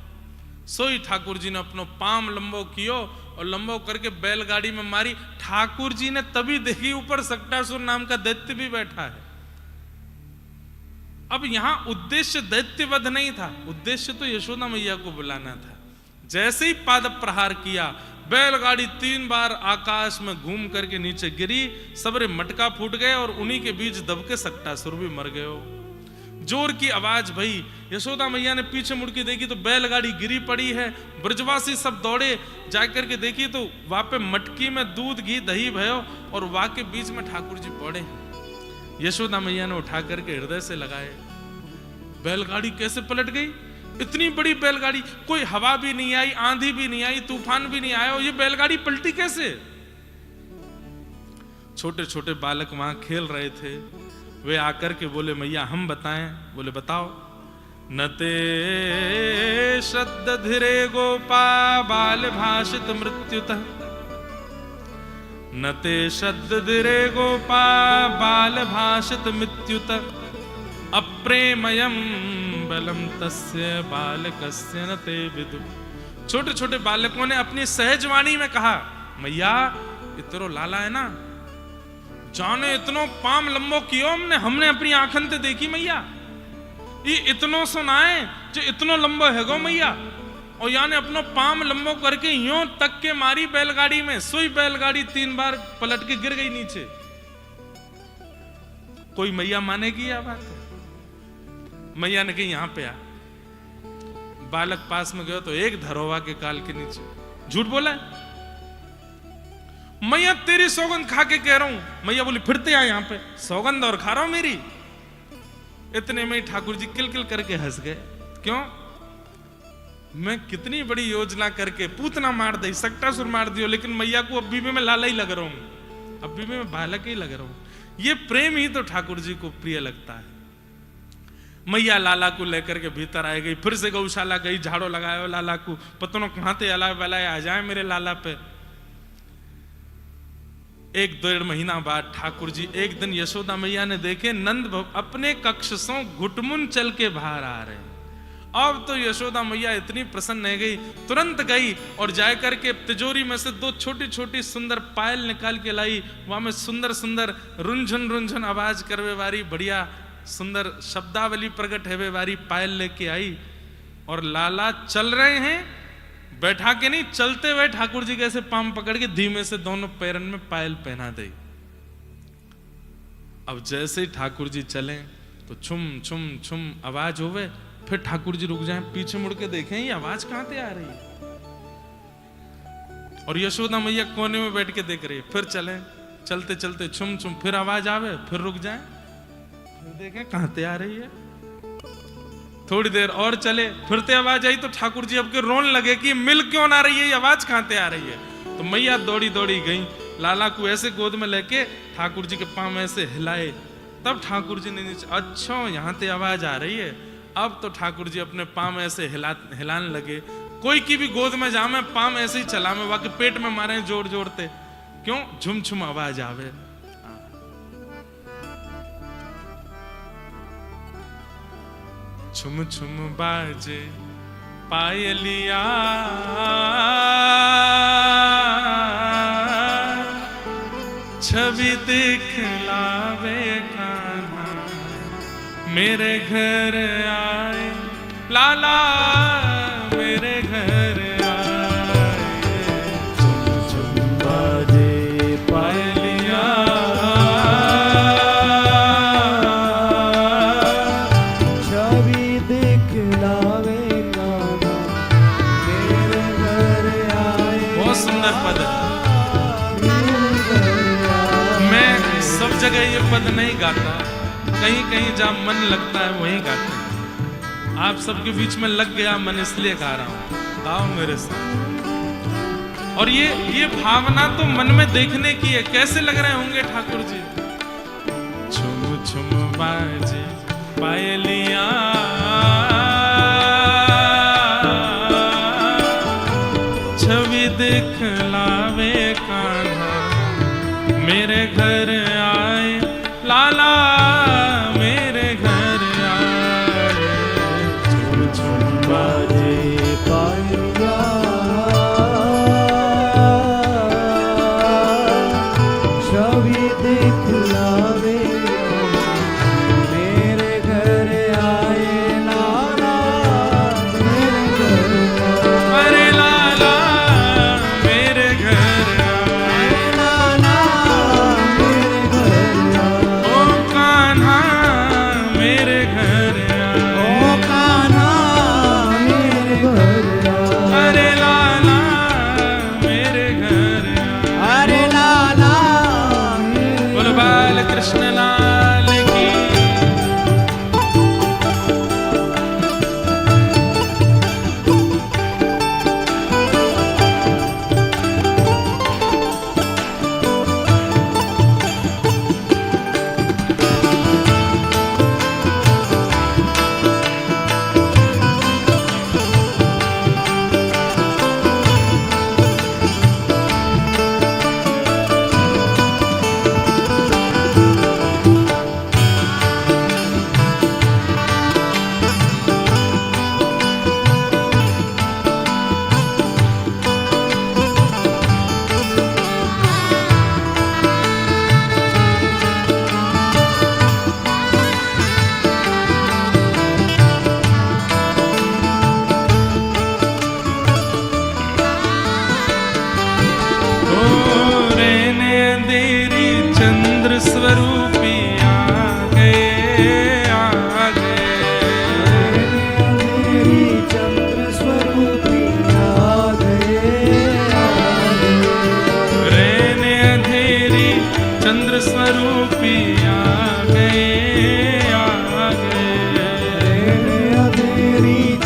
सोई ठाकुर जी ने अपनो पाम लंबो कियो और लंबो करके बैलगाड़ी में मारी। ठाकुर जी ने तभी देखी ऊपर सक्टासुर नाम का दैत्य भी बैठा है। अब यहां उद्देश्य दैत्यवध नहीं था, उद्देश्य तो यशोदा मैया को बुलाना था। जैसे ही पाद प्रहार किया, बैलगाड़ी 3 बार आकाश में घूम करके नीचे गिरी, सबरे मटका फूट गए और उन्हीं के बीच दबके सक्टासुर भी मर गए। जोर की आवाज भई। यशोदा मैया ने पीछे मुड़ के देखी तो बैलगाड़ी गिरी पड़ी है। ब्रजवासी सब दौड़े, जाकर के देखी तो वहां पे मटकी में दूध घी दही भयो और वहां के बीच में ठाकुर जी पड़े हैं। यशोदा मैया ने उठा करके हृदय से लगाए। बैलगाड़ी कैसे पलट गई? इतनी बड़ी बैलगाड़ी, कोई हवा भी नहीं आई, आंधी भी नहीं आई, तूफान भी नहीं आया, ये बैलगाड़ी पलटी कैसे? छोटे छोटे बालक वहां खेल रहे थे, वे आकर के बोले मैया हम बताएं। बोले बताओ। नते श्रद्ध धीरे गोपा बाल भाषित मृत्युतः, नते श्रद्ध धीरे गोपा बाल भाषित मृत्युतः, अप्रेमयम बलम तस्य बालकस्य न ते विदु। छोटे छोटे बालकों ने अपनी सहज वाणी में कहा मैया इतरो लाला है ना, जाने इतनो पाम लंबो कियो हमने अपनी आंखन ते देखी मैया, ये इतनो सुनाए जो इतनो लंबो है गो मैया, और यानी अपनो पाम लंबो करके यूं तक के मारी बैलगाड़ी में, सोई बैलगाड़ी 3 बार पलट के गिर गई नीचे। कोई मैया मानेगी या बात है? मैया ने कही यहां पे आ। बालक पास में गया तो एक धरोवा के काल के नीचे। झूठ बोला है? मैया तेरी सौगंध खा के कह रहा हूं। मैया बोली फिरते आ यहां पे, सौगंध और खा रहा हूं मेरी। इतने में ठाकुर जी किलकिल करके हंस गए। क्यों? मैं कितनी बड़ी योजना करके पूतना मार दी, सक्टासुर मार दियो, लेकिन मैया को अभी भी मैं लाला ही लग रहा हूं, अभी भी मैं बालक ही लग रहा हूं। ये प्रेम ही तो ठाकुर जी को प्रिय लगता है। मैया लाला को लेकर के भीतर आ गई, फिर से गौशाला गई, झाड़ो लगाया लाला को, पतनों कहां थे अला बलाए आ जाए मेरे लाला पे। 1-1.5 महीना बाद ठाकुर जी एक दिन यशोदा मैया ने देखे नंद अपने कक्ष से घुटमुन चल के बाहर आ रहे हैं। अब तो यशोदा मैया इतनी प्रसन्न है गई, तुरंत गई और जाकर करके तिजोरी में से 2 छोटी छोटी सुंदर पायल निकाल के लाई। वहां में सुंदर सुंदर रुंझन रुंझन आवाज करवे वाली बढ़िया सुंदर शब्दावली प्रकट है वाली पायल लेके आई। और लाला चल रहे हैं, बैठा के नहीं, चलते हुए ठाकुर जी कैसे पाम पकड़ के धीमे से दोनों पैरन में पायल पहना दे। अब जैसे ही ठाकुर जी चले तो छुम छुम छुम आवाज होवे, फिर ठाकुर जी रुक जाएं, पीछे मुड़ के देखें ये आवाज कहां से आ रही है। और यशोदा मैया कोने में बैठ के देख रही है। फिर चले, चलते चलते छुम छुम, फिर आवाज आवे, फिर रुक जाएं, फिर देखें कहां से आ रही है। थोड़ी देर और चले, फिर से आवाज आई तो ठाकुर जी अब के रोन लगे कि मिल क्यों ना रही है, ये आवाज कहां से आ रही है। तो मैया दौड़ी दौड़ी गई, लाला को ऐसे गोद में लेके ठाकुर जी के पांव ऐसे हिलाए। तब ठाकुर जी ने नीचे, अच्छा यहां से आवाज आ रही है। अब तो ठाकुर जी अपने पांव ऐसे हिलाने लगे। कोई की भी गोद में जामे पांव ऐसे ही चला में, वाकई पेट में मारे जोर जोरते, क्यों झुम झुम आवाज आवे। छुम छुम बाजे पायलिया, छवि दिखलावे कान्हा, मेरे घर आए लाला, मेरे घर आए। छुम छुम बाजे पायलिया, जगह ये पद नहीं गाता, कहीं कहीं जहां मन लगता है वहीं गाते हैं। आप सबके बीच में लग गया मन, इसलिए गा रहा हूं, गाओ मेरे साथ। और ये भावना तो मन में देखने की है, कैसे लग रहे होंगे ठाकुर जी। छुम छुम बाजे पायलिया, छवि दिखलावे कान्हा, मेरे घर आए लाला, मेरे घर आए। छुम छुम बाजे पायलिया, छवि दिखलावे, मेरे घर आए लाला, मेरे घर आए। अरे लाला मेरे घर आए, लाला मेरे घर आए, ओ कान्हा मेरे घर आए। अरे लाला मेरे घर आए, अरे लाला। बोलो बाल कृष्ण लाल की।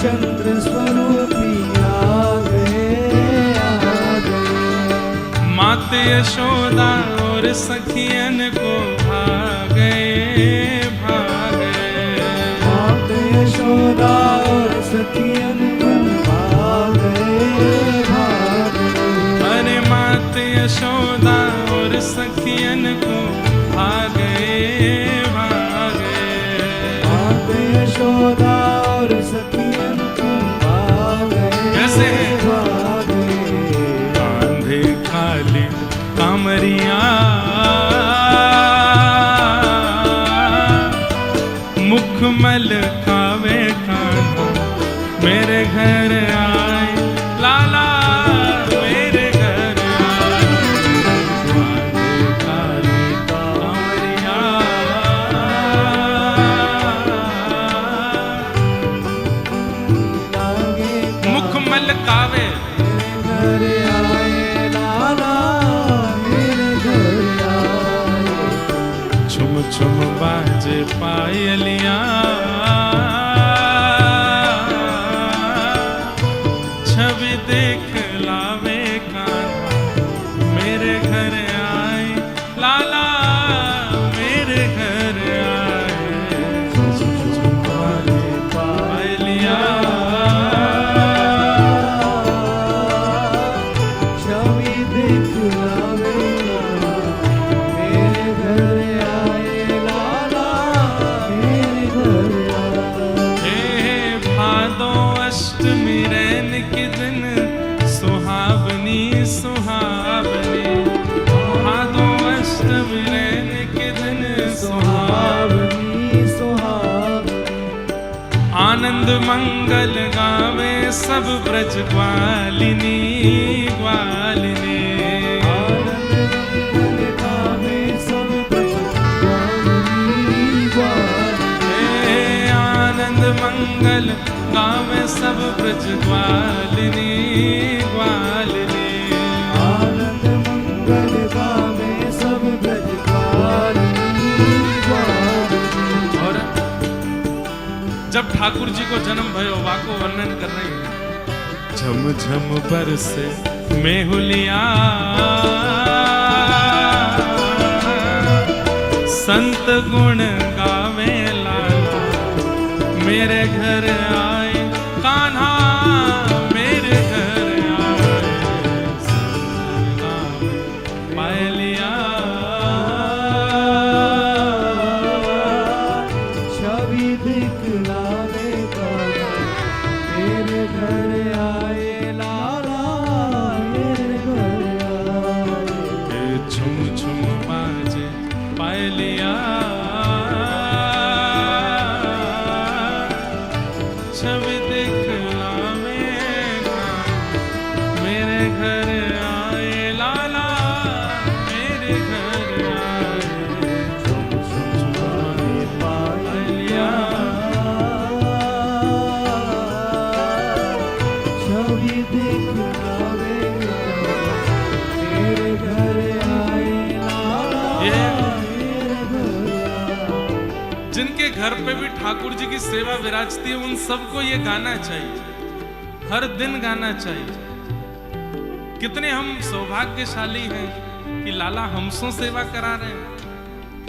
चंद्र स्वरूपी आ गए। मात यशोदा और सखियन को भागे मात यशोदा और सखियन को भागे। अरे मात यशोदा और सखियन को भागे मात यशोदा और सखियन को भागे। कैसे कांधे खाली कामरिया, मुखमल खावे कान्हा, मेरे घर आए लाला मेरे घर आए। कांधे खाली कामरिया, मुखमल कावे घर आए लाला मेरे घर आए। छुम छुम बाजे पायलिया, छवि देख लावे कान्हा, मेरे घर आए लाला मेरे घर आए। बाजे पायलिया, छवि देख लावे मेरे घर आए लाला मेरे घर आए। हे भादो अष्टमी रैन के दिन सुहावनी सुहावनी, भादो अष्टमी रैन के दिन सुहावनी सुहावनी। आनंद मंगल गावे सब ब्रज ग्वालिनी ग्वालिनी। आनंद मंगल गावे सब ब्रज ग्वालिनी ग्वालिनी। हे आनंद मंगल गावे सब ब्रज ग्वालिनी ग्वालिनी। आनंद मंगल गावे सब ब्रज ग्वालिनी ग्वालिनी। और जब ठाकुर जी को जन्म भयो वाको वर्णन कर रहे हैं। झम झम बरसे मेहुलिया, संत गुण गावे लाला, मेरे घर आए कान्हा मेरे घर आए। संत गावे पायलिया, छवि दिखलावे कान्हा, मेरे घर आए लाला मेरे घर आए। छुम छुम बाजे पायलिया, छवि दिखलावे कान्हा, मेरे घर आए लाला मेरे घर आए। पायलिया, छवि दिखलावे मेरे घर आए लाला मेरे घर आए। जिनके घर पे भी ठाकुर जी की सेवा विराजती है उन सबको ये गाना चाहिए, हर दिन गाना चाहिए। कितने हम सौभाग्यशाली हैं कि लाला हमसों सेवा करा रहे हैं,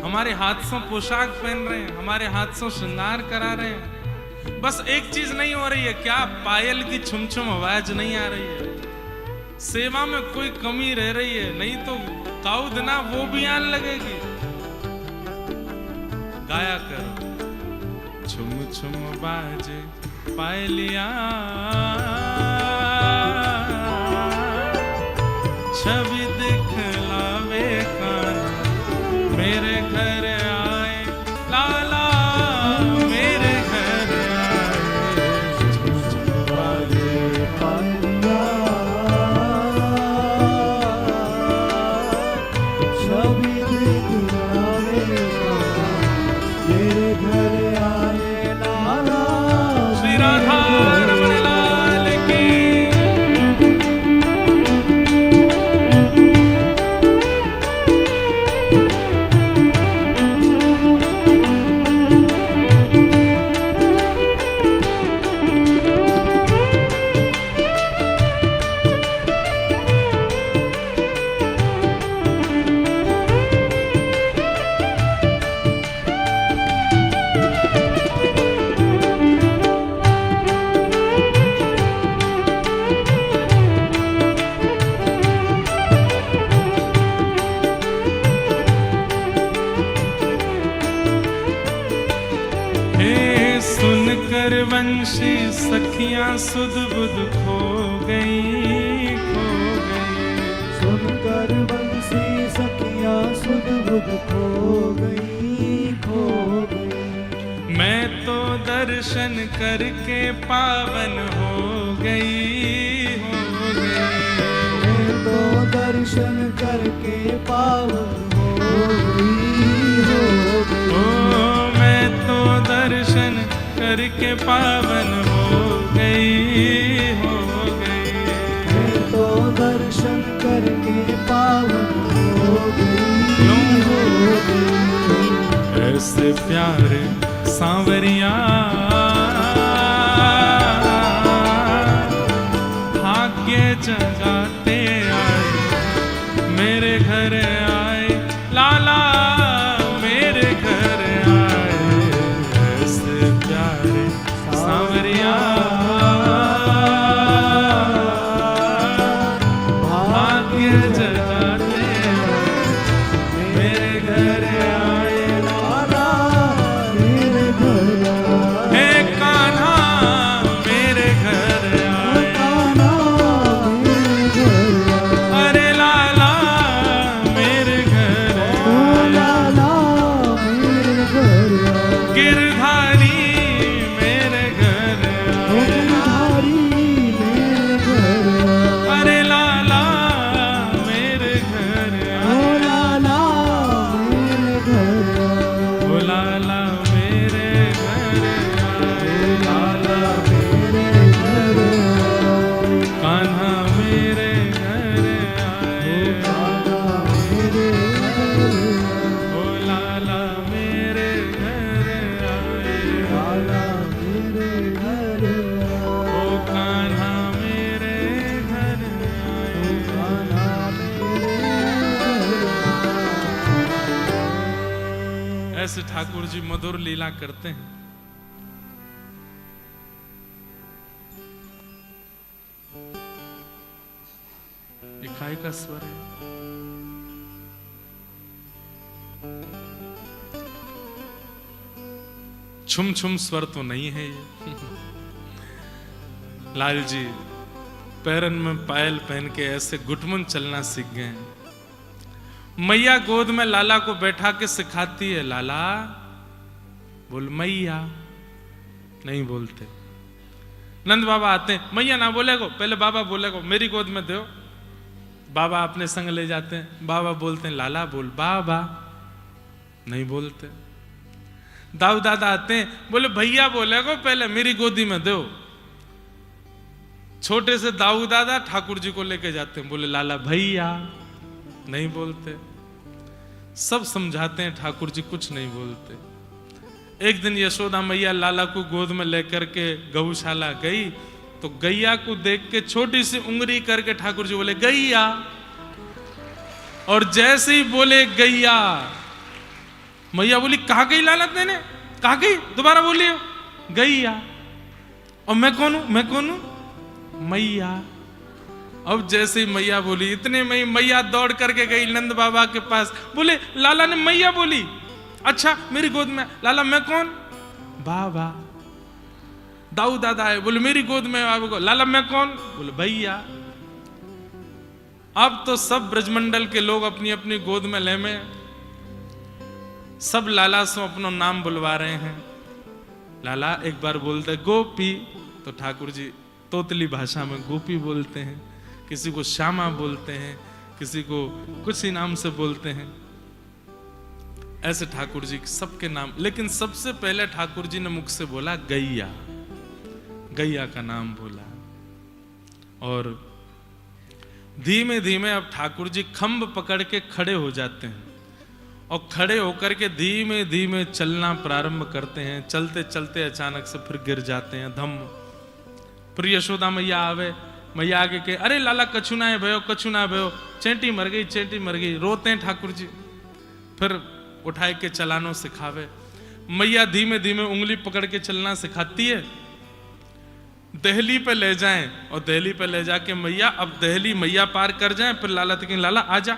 हमारे हाथों पोशाक पहन रहे हैं, हमारे हाथों श्रृंगार करा रहे हैं। बस एक चीज नहीं हो रही है, क्या पायल की छुम छुम आवाज नहीं आ रही है? सेवा में कोई कमी रह रही है, नहीं तो काऊ दिना वो भी आने लगेगी। गाया करो छुम छुम बाजे पायलिया, छवि दिखलावे कान्हा, मेरे घर आए लाला मेरे घर आए। छुम छुम बाजे पायलिया, छवि दिखलावे कान्हा, मेरे घर आए लाला। श्री राधा रमण लाल की। कर वंशी सखियां सुध बुध खो गई, खो गई। सुनकर बंसी सखियां सुध बुध खो गई, खो गई। मैं तो दर्शन करके पावन हो गई, हो गई। मैं तो दर्शन करके पावन हो गई, हो गई। ओ मैं तो दर्शन करके पावन हो गई, हो गई। मैं तो दर्शन करके पावन हो गई, हो गई। ऐसे प्यारे सांवरिया भाग्य जगाते आए, मेरे घर आए लाला, मेरे घर आए। ऐसे प्यारे सांवरिया भाग्य जगाते आए, मेरे घर आए लाला मेरे घर आए। हे कान्हा मेरे घर आए, कान्हा मेरे घर आए। अरे लाला मेरे घर ओ आए। लाला मेरे घर आए। गिरधारी मेरे घर ओ आए, गिरधारी मेरे घर आए। अरे लाला मेरे घर ओ आए, लाला मेरे घर आए। ओ लाला मेरे घर आए, लाला मेरे घर आए। कान्हा मेरे घर आए, लाला मेरे घर आए। ओ लाला मेरे घर आए, लाला मेरे घर आए। ओ कान्हा मेरे घर आए। कान्हा मेरे घर आए। ऐसे ठाकुर जी मधुर लीला करते हैं। इकाई का स्वर है। छुम छुम स्वर तो नहीं है ये। लाल जी पैरन में पायल पहन के ऐसे गुटमुन चलना सीख गए हैं। मैया गोद में लाला को बैठा के सिखाती है, लाला बोल मैया, नहीं बोलते। नंद बाबा आते हैं, मैया ना बोलेगो, पहले बाबा बोलेगो, मेरी गोद में दो। बाबा अपने संग ले जाते हैं, बाबा बोलते हैं लाला बोल बाबा, नहीं बोलते। दाऊ दादा आते हैं, बोले भैया बोलेगो, पहले मेरी गोदी में दो। छोटे से दाऊ दादा ठाकुर जी को लेके जाते हैं, बोले लाला भैया, नहीं बोलते। सब समझाते हैं, ठाकुर जी कुछ नहीं बोलते। एक दिन यशोदा मैया लाला को गोद में लेकर के गौशाला गई, तो गैया को देख के छोटी सी उंगली करके ठाकुर जी बोले गैया, और जैसे ही बोले गैया, मैया बोली कहा गई लाला तेने, कहा गई, दोबारा बोलिए, गैया। और मैं कौन हूं, मैं कौन हूं, मैया। अब जैसे ही मैया बोली, इतने में मैया दौड़ करके गई नंद बाबा के पास, बोले लाला ने मैया बोली, अच्छा मेरी गोद में, लाला मैं कौन, बाबा। दाऊ दादा है, बोले मेरी गोद में बाबा को, लाला मैं कौन, बोले भैया। अब तो सब ब्रजमंडल के लोग अपनी अपनी गोद में ले में, सब लाला से अपना नाम बुलवा रहे हैं। लाला एक बार बोलते गोपी, तो ठाकुर जी तोतली भाषा में गोपी बोलते हैं, किसी को श्यामा बोलते हैं, किसी को कुछ ही नाम से बोलते हैं। ऐसे ठाकुर जी सबके नाम, लेकिन सबसे पहले ठाकुर जी ने मुख से बोला गैया, गैया का नाम बोला। और धीमे धीमे अब ठाकुर जी खंभ पकड़ के खड़े हो जाते हैं, और खड़े होकर के धीमे धीमे चलना प्रारंभ करते हैं। चलते चलते अचानक से फिर गिर जाते हैं, धम। फिर यशोदा मैया आवे, मैया आगे के, अरे लाला कछु ना है भयो, कछु ना भयो, चेंटी मर गई, चेंटी मर गई, रोते हैं ठाकुर जी। फिर उठाए के चलानो सिखावे। मैया धीमे धीमे उंगली पकड़ के चलना सिखाती है। दहली पे ले जाएं, और दहली पे ले जाके मैया, अब दहली मैया पार कर जाएं, फिर लाला तक लाला आ जा।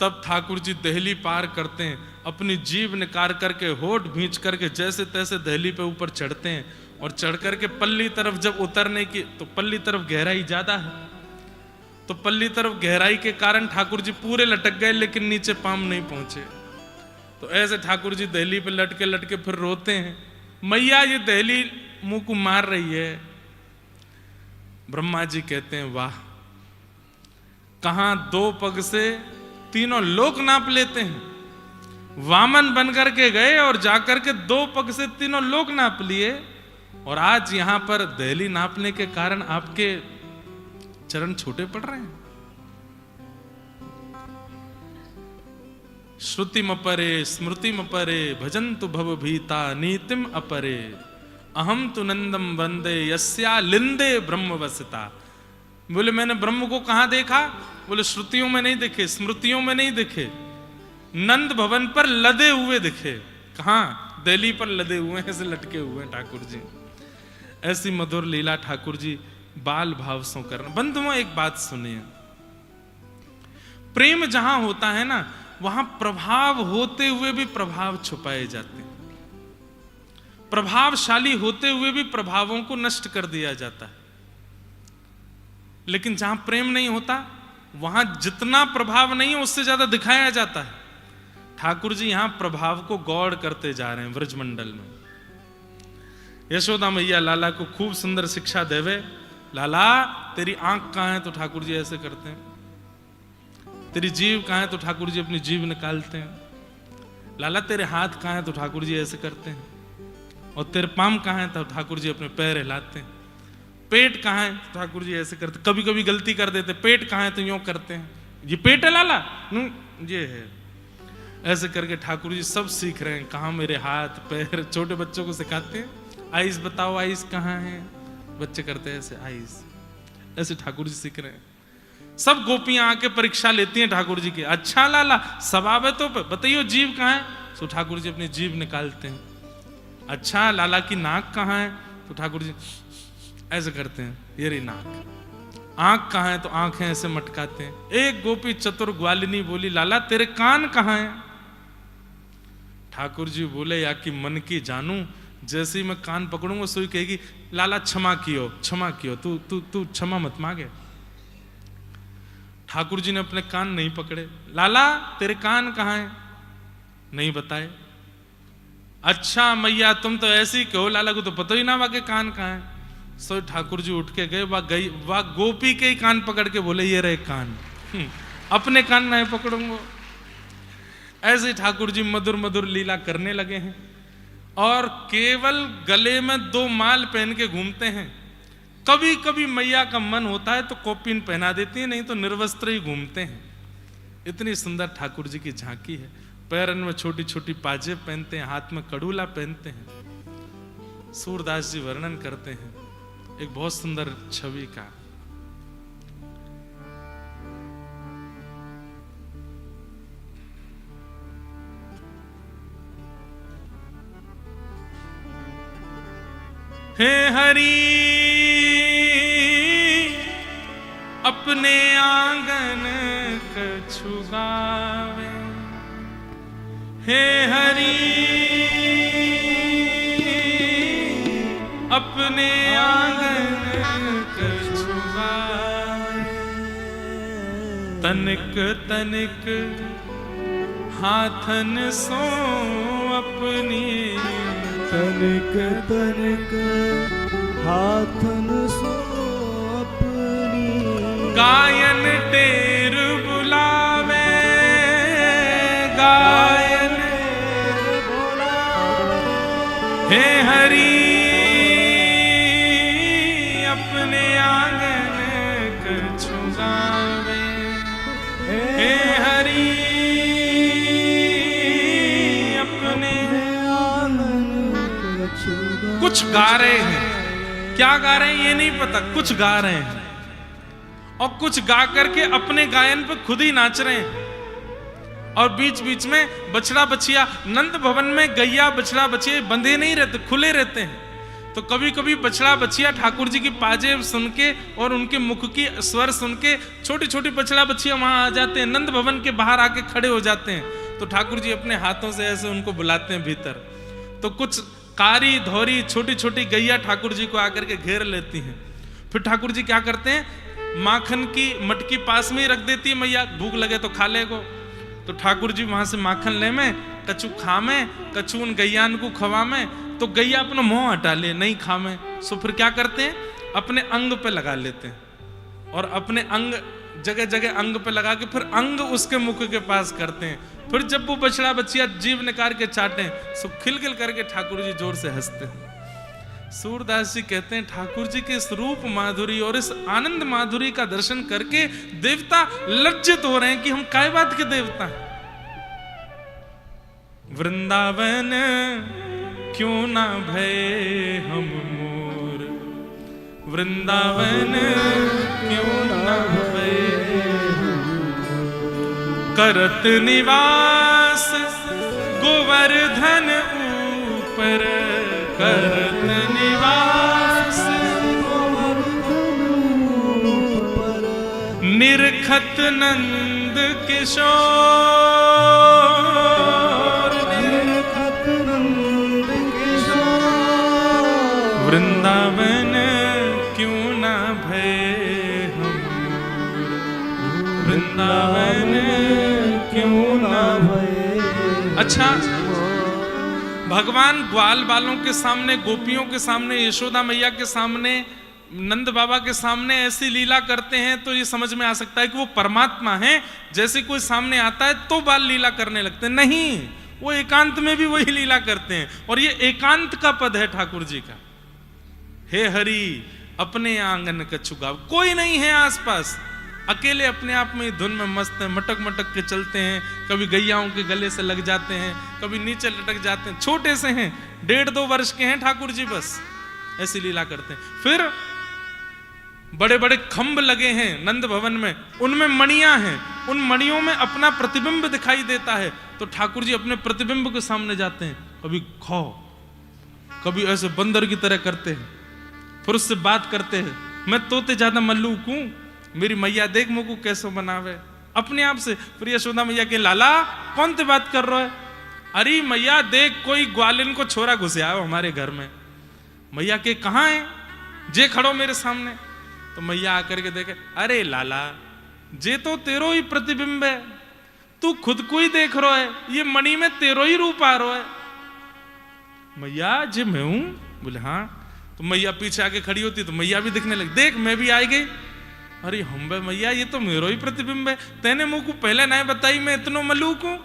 तब ठाकुर जी दहली पार करते हैं, अपनी जीभ निकाल करके होठ भींच करके जैसे तैसे दहली पे ऊपर चढ़ते हैं, और चढ़ करके पल्ली तरफ जब उतरने की, तो पल्ली तरफ गहराई ज्यादा है, तो पल्ली तरफ गहराई के कारण ठाकुर जी पूरे लटक गए, लेकिन नीचे पाम नहीं पहुंचे। तो ऐसे ठाकुर जी दहली पे लटके लटके फिर रोते हैं, मैया ये दहली मुंह को मार रही है। ब्रह्मा जी कहते हैं वाह, कहां 2 पग से तीनों लोक नाप लेते हैं। वामन बनकर के गए और जाकर के 2 पग से तीनों लोक नाप लिए, और आज यहां पर दहली नापने के कारण आपके चरण छोटे पड़ रहे हैं। श्रुतिम अपरे स्मृतिम अपरे भजन्तु भवभीता नीतिम अपरे अहम तु नंदम वंदे यस्या लिंदे ब्रह्मवसिता। बोले मैंने ब्रह्म को कहां देखा? बोले श्रुतियों में नहीं देखे, स्मृतियों में नहीं देखे, नंद भवन पर लदे हुए दिखे। कहां? दिल्ली पर लदे हुए हैं, ऐसे लटके हुए हैं ठाकुर जी। ऐसी मधुर लीला ठाकुर जी बाल भाव सो कर। बंधुओं एक बात सुनिए, प्रेम जहां होता है ना, वहां प्रभाव होते हुए भी प्रभाव छुपाए जाते हैं, प्रभावशाली होते हुए भी प्रभावों को नष्ट कर दिया जाता है। लेकिन जहां प्रेम नहीं होता, वहां जितना प्रभाव नहीं है उससे ज्यादा दिखाया जाता है। ठाकुर जी यहां प्रभाव को गौड़ करते जा रहे हैं व्रजमंडल में। यशोदा मैया लाला को खूब सुंदर शिक्षा देवे, लाला तेरी आंख कहां है? तो ठाकुर जी ऐसे करते हैं। तेरी जीभ कहां है? तो ठाकुर जी अपनी जीभ निकालते हैं। लाला तेरे हाथ कहां है? तो ठाकुर जी ऐसे करते हैं। और तेरे पाम कहां है? तो ठाकुर जी अपने पैर हिलाते हैं। पेट कहां है? तो ठाकुर जी ऐसे करते। कभी कभी गलती कर देते, पेट कहां है? तो यूं करते हैं, ये पेट है लाला, ये है। ऐसे करके ठाकुर जी सब सीख रहे हैं, कहां मेरे हाथ पैर। छोटे बच्चों को सिखाते हैं, आइस बताओ, आइस कहां है? बच्चे करते हैं ऐसे, आइस। ऐसे ठाकुर जी सीख रहे हैं। सब गोपियां आके परीक्षा लेती हैं ठाकुर जी की। अच्छा लाला सवाबतों पे बताइयो, जीभ कहां है? तो ठाकुर जी अपनी जीभ निकालते हैं। अच्छा लाला की नाक कहां है? तो ठाकुर जी ऐसे करते हैं, ये रही नाक। आंख कहां है? तो आंखें ऐसे मटकाते हैं। एक गोपी चतुर ग्वालिनी बोली, लाला तेरे कान कहां है? ठाकुर जी बोले, या कि मन की जानू, जैसे ही मैं कान पकड़ूंगा सोई कहेगी, लाला क्षमा कियो, क्षमा कियो, तू तू तू क्षमा मत मांगे। ठाकुर जी ने अपने कान नहीं पकड़े। लाला तेरे कान कहां है? नहीं बताए। अच्छा मैया तुम तो ऐसे ही कहो, लाला को तो पता ही ना वाके कान कहां है। सो ठाकुर जी उठ के गए, वह गोपी के ही कान पकड़ के बोले, ये रहे कान। अपने कान नहीं पकड़ूंगा। ऐसे ठाकुर जी मधुर मधुर लीला करने लगे हैं, और केवल गले में 2 माल पहन के घूमते हैं। कभी कभी मैया का मन होता है तो कौपीन पहना देती है, नहीं तो निर्वस्त्र ही घूमते हैं। इतनी सुंदर ठाकुर जी की झांकी है। पैरन में छोटी छोटी पाजेब पहनते हैं, हाथ में कड़ूला पहनते हैं। सूरदास जी वर्णन करते हैं एक बहुत सुंदर छवि का। हे हरि अपने आंगन कछु गावे, हे हरि अपने आंगन कछु गावे। तनिक तनिक हाथन सो अपनी, तनिक तनिक हाथन सो अपनी। गायन टेर बुलावे, गायन बुलावे, हे हरि अपने आंगन कछु गावे, हे हरि अपने कुछ गा रहे हैं। क्या गा रहे हैं ये नहीं पता, कुछ गा रहे हैं, और कुछ गा करके अपने गायन पे खुद ही नाच रहे हैं। और बीच बीच में बछड़ा बछिया, नंद भवन में गैया बछड़ा बछिया बंधे नहीं रहते, खुले रहते हैं। तो कभी कभी बछड़ा बछिया ठाकुर जी की पाजेब सुन के और उनके मुख की स्वर सुन के छोटी छोटी बछड़ा बछिया वहां आ जाते हैं, नंद भवन के बाहर आके खड़े हो जाते हैं। तो ठाकुर जी अपने हाथों से ऐसे उनको बुलाते हैं भीतर। तो कुछ कारी धौरी छोटी छोटी गैया ठाकुर जी को आकर के घेर लेती हैं। फिर ठाकुर जी क्या करते हैं, माखन की मटकी पास में ही रख देती है मैया, भूख लगे तो खा लेगो। तो ठाकुर जी वहां से माखन ले में, कछु खा में, कछु उन गैयान को खवा में। तो गैया अपना मुंह हटा ले, नहीं खा में। सो फिर क्या करते हैं, अपने अंग पे लगा लेते हैं और अपने अंग जगह जगह अंग पे लगा के फिर अंग उसके मुख के पास करते हैं। फिर जब वो बछड़ा बच्चिया जीभ निकाल के चाटे, सो खिलखिल करके ठाकुर जी जोर से हंसते हैं। सूरदास जी कहते हैं ठाकुर जी के इस रूप माधुरी और इस आनंद माधुरी का दर्शन करके देवता लज्जित हो रहे हैं कि हम काय बात के देवता हैं। वृंदावन क्यों ना भय हम मोर, वृंदावन क्यों ना भय करत निवास गोवर्धन ऊपर, करत निवास निरखत नंद किशोर, निरखत नंद किशोर। वृंदावन क्यों ना भय हम, वृंदावन क्यों ना भय। अच्छा, भगवान ग्वाल बालों के सामने, गोपियों के सामने, यशोदा मैया के सामने, नंद बाबा के सामने ऐसी लीला करते हैं तो ये समझ में आ सकता है कि वो परमात्मा हैं। जैसे कोई सामने आता है तो बाल लीला करने लगते हैं, नहीं, वो एकांत में भी वही लीला करते हैं। और ये एकांत का पद है ठाकुर जी का। हे हरि अपने आंगन कछु गाव, कोई नहीं है आसपास, अकेले अपने आप में धुन में मस्त हैं, मटक मटक के चलते हैं। कभी गैयाओं के गले से लग जाते हैं, कभी नीचे लटक जाते हैं। छोटे से हैं, 1.5-2 वर्ष के हैं ठाकुर जी, बस ऐसी लीला करते हैं। फिर बड़े बड़े खंभ लगे हैं नंद भवन में, उनमें मणियां हैं, उन मणियों में अपना प्रतिबिंब दिखाई देता है। तो ठाकुर जी अपने प्रतिबिंब के सामने जाते हैं, कभी खो, कभी ऐसे बंदर की तरह करते हैं, फिर उससे बात करते हैं, मैं तोते ज्यादा मल्लूक हूं, मेरी मैया देख मुझको कैसे बनावे, अपने आप से। फिर यशोदा मैया के लाला कौन ते बात कर रहा है, अरे मैया देख कोई ग्वालिन को छोरा घुसे आओ हमारे घर में। मैया के कहाँ है, जे खड़ो मेरे सामने। तो मैया आकर के देखे, अरे लाला जे तो तेरो ही प्रतिबिंब है, तू खुद को ही देख रहा है, ये मणि में तेरो ही रूप आ रहा है। मैया जे मैं हूं, बोले हाँ। तो मैया पीछे आके खड़ी होती तो मैया भी दिखने लगी, देख मैं भी आई गई। अरे हम बे मैया ये तो मेरो ही प्रतिबिंब है, तेने मुझ को पहले नहीं बताई मैं इतनो मलूक हूं,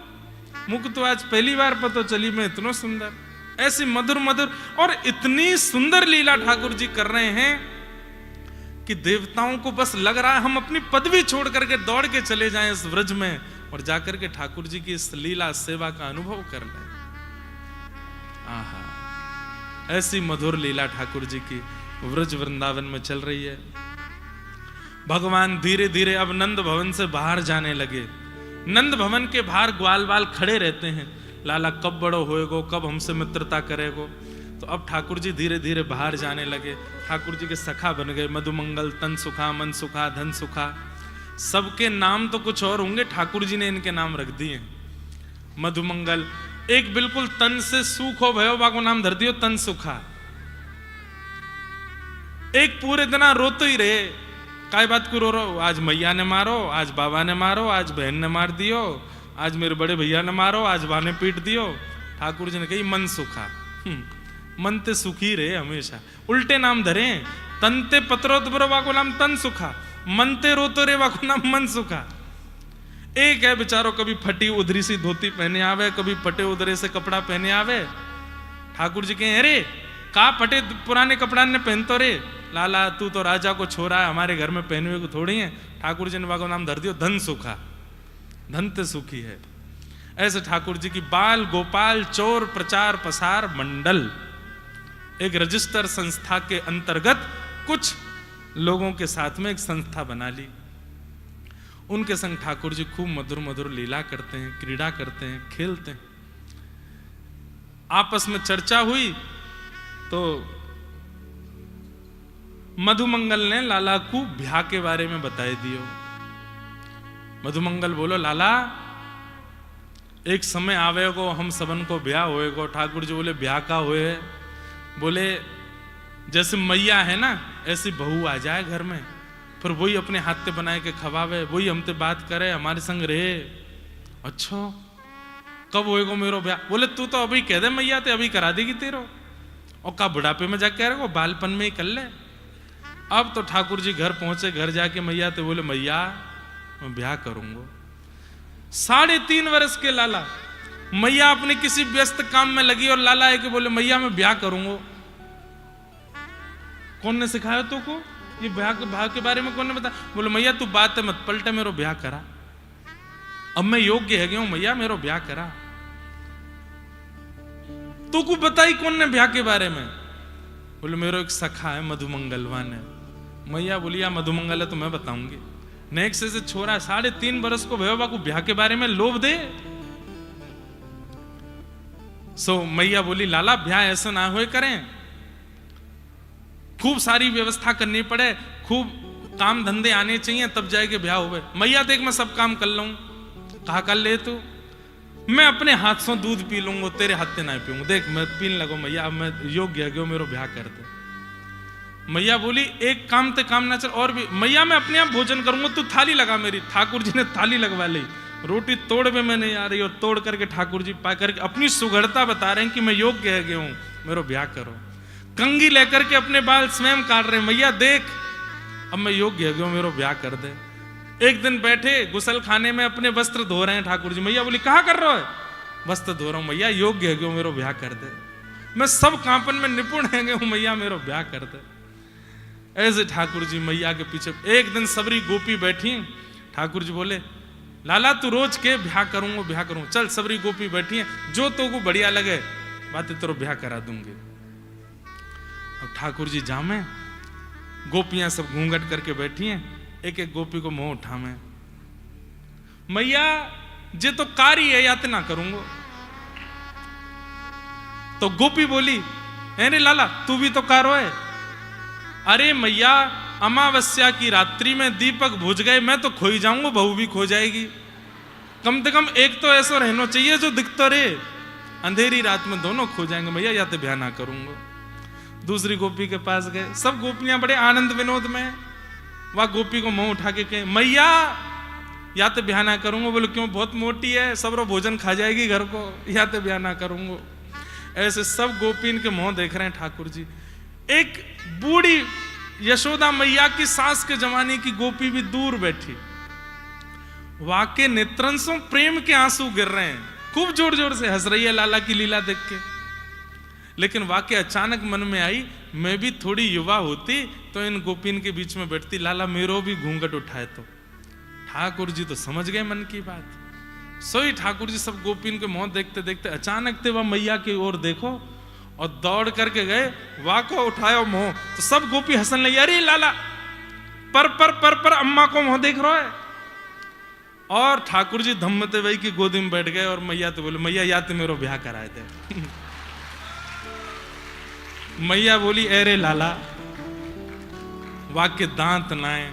मुझको तो आज पहली बार पता चली मैं इतनो सुंदर। ऐसी मधुर मधुर और इतनी सुंदर लीला ठाकुर जी कर रहे हैं कि देवताओं को बस लग रहा है हम अपनी पदवी छोड़ करके दौड़ के चले जाएं इस व्रज में और जाकर के ठाकुर जी की इस लीला सेवा का अनुभव कर लें। आहा, ऐसी मधुर लीला ठाकुर जी की व्रज वृंदावन में चल रही है। भगवान धीरे धीरे अब नंद भवन से बाहर जाने लगे। नंद भवन के बाहर ग्वाल बाल खड़े रहते हैं, लाला कब बड़ो होएगो, कब हमसे मित्रता करेगो। तो अब ठाकुर जी धीरे धीरे बाहर जाने लगे। ठाकुर जी के सखा बन गए, मधुमंगल, तन सुखा, मन सुखा, धन सुखा। सबके नाम तो कुछ और होंगे, ठाकुर जी ने इनके नाम रख दिए। मधुमंगल, एक बिल्कुल तन से सुख हो भयो बाको नाम धर दियो तन सुखा। एक पूरे दिन रोते ही रहे, काय बात को रो रहो, आज मैया ने मारो, आज बाबा ने मारो, आज बहन ने मार दियो, आज मेरे बड़े भैया ने मारो, आज बा ने पीट दियो। ठाकुर जी ने कही मन सुखा, मन ते सुखी रहे हमेशा। उल्टे नाम धरे, तनते पत्रो बा को नाम तन सुखा, मनते रोतो रे बा को नाम मन सुखा। एक है बेचारो कभी फटी उधरी सी धोती पहने आवे, कभी फटे उधरे से कपड़ा पहने आवे। ठाकुर जी कहे अरे का फटे पुराने कपड़ा ने पहनतो रे, लाला तू तो राजा को छोरा है, हमारे घर में पहने हुए को थोड़ी है। ठाकुर जी ने बाको नाम धर दियो धन सुखा, धन ते सुखी है। ऐसे ठाकुर जी की बाल गोपाल चोर प्रचार प्रसार मंडल एक रजिस्टर संस्था के अंतर्गत कुछ लोगों के साथ में एक संस्था बना ली। उनके संग ठाकुर जी खूब मधुर मधुर लीला करते हैं, क्रीड़ा करते हैं, खेलते हैं। आपस में चर्चा हुई तो मधुमंगल ने लाला को ब्याह के बारे में बताए दियो। मधुमंगल बोलो लाला एक समय आवेगो हम सबन को ब्याह होएगो। ठाकुर जी बोले ब्याह का होए? बोले जैसे मैया है ना ऐसी बहू आ जाए घर में, फिर वही अपने हाथ से बनाए के खवावे, वही हमसे बात करे, हमारे संग रहे। अच्छा कब होएगो मेरो ब्याह? बोले तू तो अभी कह दे मैया ते अभी करा देगी तेरो, और का बुढ़ापे में जाके करेगो, बालपन में ही कर ले। अब तो ठाकुर जी घर पहुंचे, घर जाके मैया ते बोले मैया मैं ब्याह करूंगा। 3.5 वर्ष के लाला, मैया अपने किसी व्यस्त काम में लगी और लाला है कि बोले मैया मैं ब्याह करूंगा। कौन ने सिखाया तू को ये ब्याह के बारे में? कौन ने बताया? बोले मैया तू बात है मत पलटे, मेरो ब्याह करा। अब मैं योग्य है गया हूं मैया, मेरो ब्याह करा। तू को बताई कौन ने ब्याह के बारे में? बोले मेरो एक सखा है मधुमंगलवान है। मैया बोली या मधुमंगल है तो मैं बताऊंगी। नेक्स्ट से छोरा 3.5 वर्ष को भैया को ब्याह के बारे में लोभ दे। मैया बोली लाला ब्याह ऐसा ना हुए करें, खूब सारी व्यवस्था करनी पड़े, खूब काम धंधे आने चाहिए तब जाएगा ब्याह होवे। मैया देख मैं सब काम कर लूं। कहा कर ले तू? मैं अपने हाथ से दूध पी लूंगा, तेरे हाथ से ना पीऊंगा। देख मैं पीने लगो मैया, अब मैं योग्य है मेरो ब्याह कर दे। मैया बोली एक काम ते काम ना चल और भी। मैया मैं अपने आप भोजन करूंगा, तू थाली लगा मेरी। ठाकुर जी ने थाली लगवा ली। रोटी तोड़ में मैं नहीं आ रही और तोड़ करके ठाकुर जी पा करके अपनी सुघड़ता बता रहे हैं कि मैं योग्य है गया हूं, मेरो ब्याह करो। कंगी लेकर के अपने बाल स्वयं काट रहे, मैया देख अब मैं योग्य है गया, मेरो ब्याह कर दे। एक दिन बैठे गुसल खाने में अपने वस्त्र धो रहे हैं ठाकुर जी। मैया बोली कहा कर रहे हो? वस्त्र धो रहा हूं मैया, योग्य है गया मेरो ब्याह कर दे। मैं सब कांपन में निपुण है गया हूं मैया, मेरो ब्याह कर दे। ऐसे ठाकुर जी मैया के पीछे। एक दिन सबरी गोपी बैठी, ठाकुर जी बोले लाला तू रोज के ब्याह करूंगा ब्याह करूंगा। चल सबरी गोपी बैठी है, जो तो को बढ़िया लगे बातें तेरो ब्याह करा दूंगी। अब ठाकुर जी जामे, गोपियां सब घूंघट करके बैठी हैं, एक एक गोपी को मुंह उठा में। मैया जे तो कार्य है यातना करूंगा। तो गोपी बोली अरे लाला तू भी तो कारो है। अरे मैया अमावस्या की रात्रि में दीपक बुझ गए, मैं तो खो ही जाऊंगा, बहू भी खो जाएगी। कम से कम एक तो ऐसा रहना चाहिए जो दिखता रहे, अंधेरी रात में दोनों खो जाएंगे। मैया या तो ब्याह ना करूंगा। दूसरी गोपी के पास गए, सब गोपियां बड़े आनंद विनोद में। वह गोपी को मुंह उठा के कहे मैया या तो ब्याह ना करूंगा। बोले क्यों? बहुत मोटी है, सब रो भोजन खा जाएगी घर को, या तो ब्याह ना करूंगा। ऐसे सब गोपी इनके मुंह देख रहे हैं ठाकुर जी। एक बूढ़ी यशोदा मैया की सास के जमाने की गोपी भी दूर बैठी, वाके नेत्रंसों प्रेम के आंसू गिर रहे हैं, खूब जोर जोर से हंस रही है लाला की लीला देख के। लेकिन वाके अचानक मन में आई मैं भी थोड़ी युवा होती तो इन गोपीन के बीच में बैठती, लाला मेरो भी घूंघट उठाए तो। ठाकुर जी तो समझ गए मन की बात। सोई ठाकुर जी सब गोपीन के मुंह देखते देखते अचानक ते वह मैया की ओर देखो और दौड़ करके गए, वाको उठाया मुंह तो सब गोपी हंसने लगी। अरे लाला पर अम्मा को मुंह देख रहा है। और ठाकुर जी धम्मते वही की गोदी में बैठ गए और मैया तो बोले मैया या तो मेरो ब्याह कराए थे। मैया बोली अरे लाला वाके दांत नाए,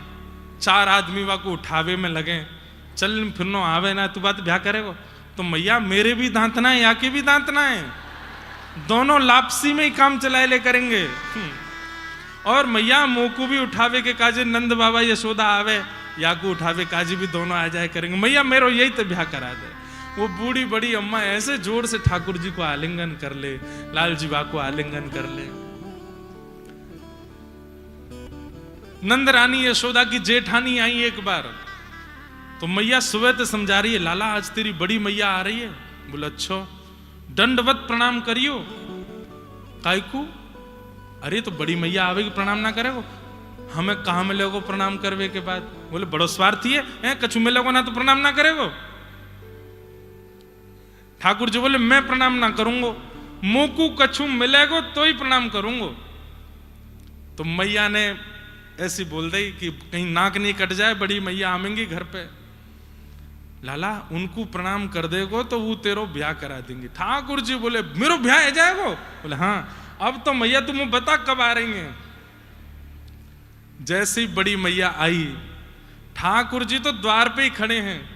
4 आदमी वाको उठावे में लगे, चल फिरनो आवे ना, तू बात ब्याह करेगो? तो मैया मेरे भी दांत ना है, या के भी दांत ना है, दोनों लापसी में ही काम चलाए ले करेंगे। और मैया मोकू भी उठावे के काजे, नंद बाबा यशोदा आवे या को उठावे काजी भी दोनों आ जाए करेंगे। मैया मेरो यही तो ब्याह करा दे। वो बूढ़ी बड़ी अम्मा ऐसे जोर से ठाकुर जी को आलिंगन कर ले, लाल जी बा को आलिंगन कर ले। नंद रानी यशोदा की जेठानी आई एक बार, तो मैया सुबह तो समझा रही है लाला आज तेरी बड़ी मैया आ रही है। बोला अच्छा दंडवत प्रणाम करियो। काय को? अरे तो बड़ी मैया आवेगी प्रणाम ना करेगो? हमें कहा मिलेगो प्रणाम करवे के बाद? बोले बड़ो स्वार्थी है, कछु मिलेगो ना तो प्रणाम ना करेगो? ठाकुर जी बोले मैं प्रणाम ना करूंगो, मोकू कछु मिलेगो तो ही प्रणाम करूंगो। तो मैया ने ऐसी बोल दी कि कहीं नाक नहीं कट जाए, बड़ी मैया आवेंगी घर पे। लाला उनको प्रणाम कर देगो तो वो तेरो ब्याह करा देंगे। ठाकुर जी बोले मेरो ब्याह है जाएगो? बोले हाँ। अब तो मैया तुम बता कब आ रही हैं? जैसे ही बड़ी मैया आई, ठाकुर जी तो द्वार पे ही खड़े हैं।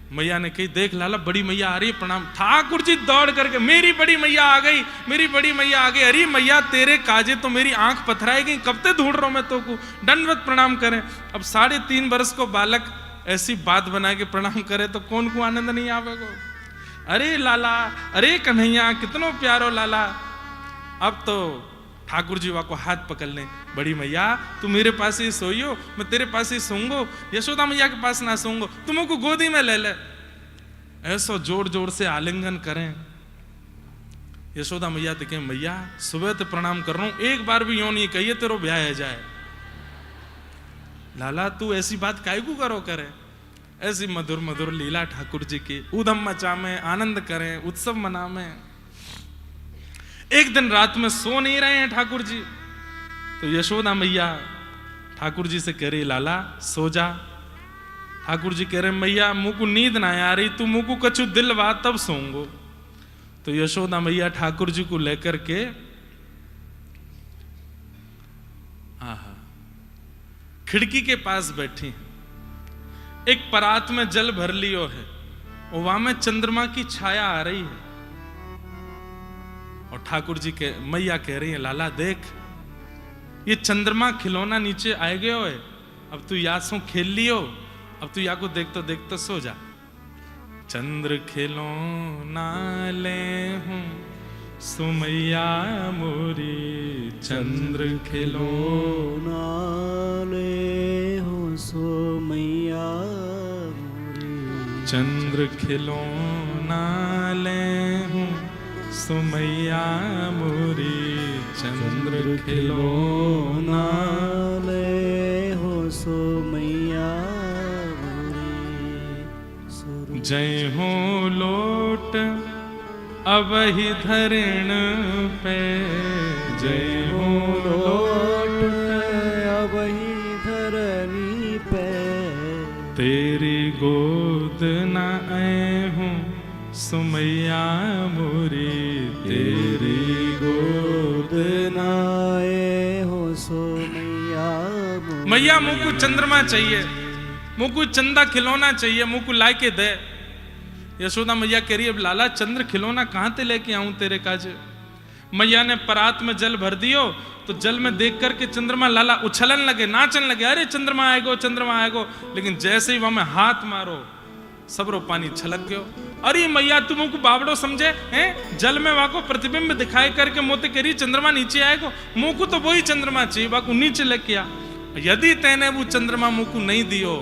मैया ने कही, देख लाला बड़ी मैया आ रही है, प्रणाम। ठाकुर जी दौड़ करके, मेरी बड़ी मैया आ गई, मेरी बड़ी मैया आ गई। अरे मैया तेरे काजे तो मेरी आंख पथराई गई, कब तक ढूंढ रहा हूं मैं तो को, दंडवत प्रणाम करें। अब 3.5 वर्ष को बालक ऐसी बात बना के प्रणाम करे तो कौन को आनंद नहीं आवेगा। अरे लाला, अरे कन्हैया, कितनो प्यारो लाला। अब तो ठाकुर जी को हाथ पकड़ लें, बड़ी मैया तू मेरे पास ही सोइयो, मैं तेरे पास ही सोऊंगो, यशोदा मैया के पास ना सोऊंगो, तुमको गोदी में ले ले। ऐसो जोर जोर से आलिंगन करें। यशोदा मैया तो कहें, मैया सुबह तो प्रणाम कर रहा हूं, एक बार भी यूं नहीं कहिए तेरो ब्याह है जाए। लाला तू ऐसी बात काहे को करो करे। ऐसी मधुर मधुर लीला ठाकुर जी की, उधम मचा में, आनंद करें, उत्सव मना में। एक दिन रात में सो नहीं रहे हैं ठाकुर जी, तो यशोदा मैया ठाकुर जी से कह रही, लाला सो जा। ठाकुर जी कह रहे, मैया मुझको नींद ना आ रही, तू मुझको कछु दिलवा तब सोऊंगो। तो यशोदा मैया ठाकुर जी को लेकर के खिड़की के पास बैठी, एक परात में जल भर लियो है, और वहां में चंद्रमा की छाया आ रही है। और ठाकुर जी के मैया कह रही है, लाला देख ये चंद्रमा खिलौना नीचे आए गयो है, अब तू या सो खेल लियो, अब तू या को देखतो सो जा। चंद्र खिलौना ले हूं सुमैया मोरी, चंद्र खिलौना ले हूं सुमैया मोरी, चंद्र खिलौना ले हूं सुमैया मोरी, चंद्र खिलौना ले हो सुमैया मोरी। जय हो लोट अबहि धरण पे, जय हो लोट अबहि धरनी पे, तेरी गोद न आए हूँ सुमैया मोरी, तेरी गोद न आए हो सुमैया मोरी। मैया मुझको चंद्रमा चाहिए, मुझको चंदा खिलौना चाहिए, मुझको ला के दे। यशोदा मैया कह रही है, अब लाला चंद्र खिलौना कहां ते लेके आऊं तेरे काज। मैया ने परात में जल भर दियो, तो जल में देख करके चंद्रमा लाला उछलन लगे, नाचन लगे, अरे चंद्रमा आएगो, चंद्रमा आएगो। लेकिन जैसे ही वहां में हाथ मारो, सबरो पानी छलक गयो। अरे मैया तुम को बावड़ो समझे हैं, जल में वाको प्रतिबिंब दिखाई करके मोते करी चंद्रमा नीचे आएगो, मुंह को तो वही चंद्रमा चाहिए, वाको नीचे लेके आ। यदि तेने वो चंद्रमा मुंह को नहीं दियो,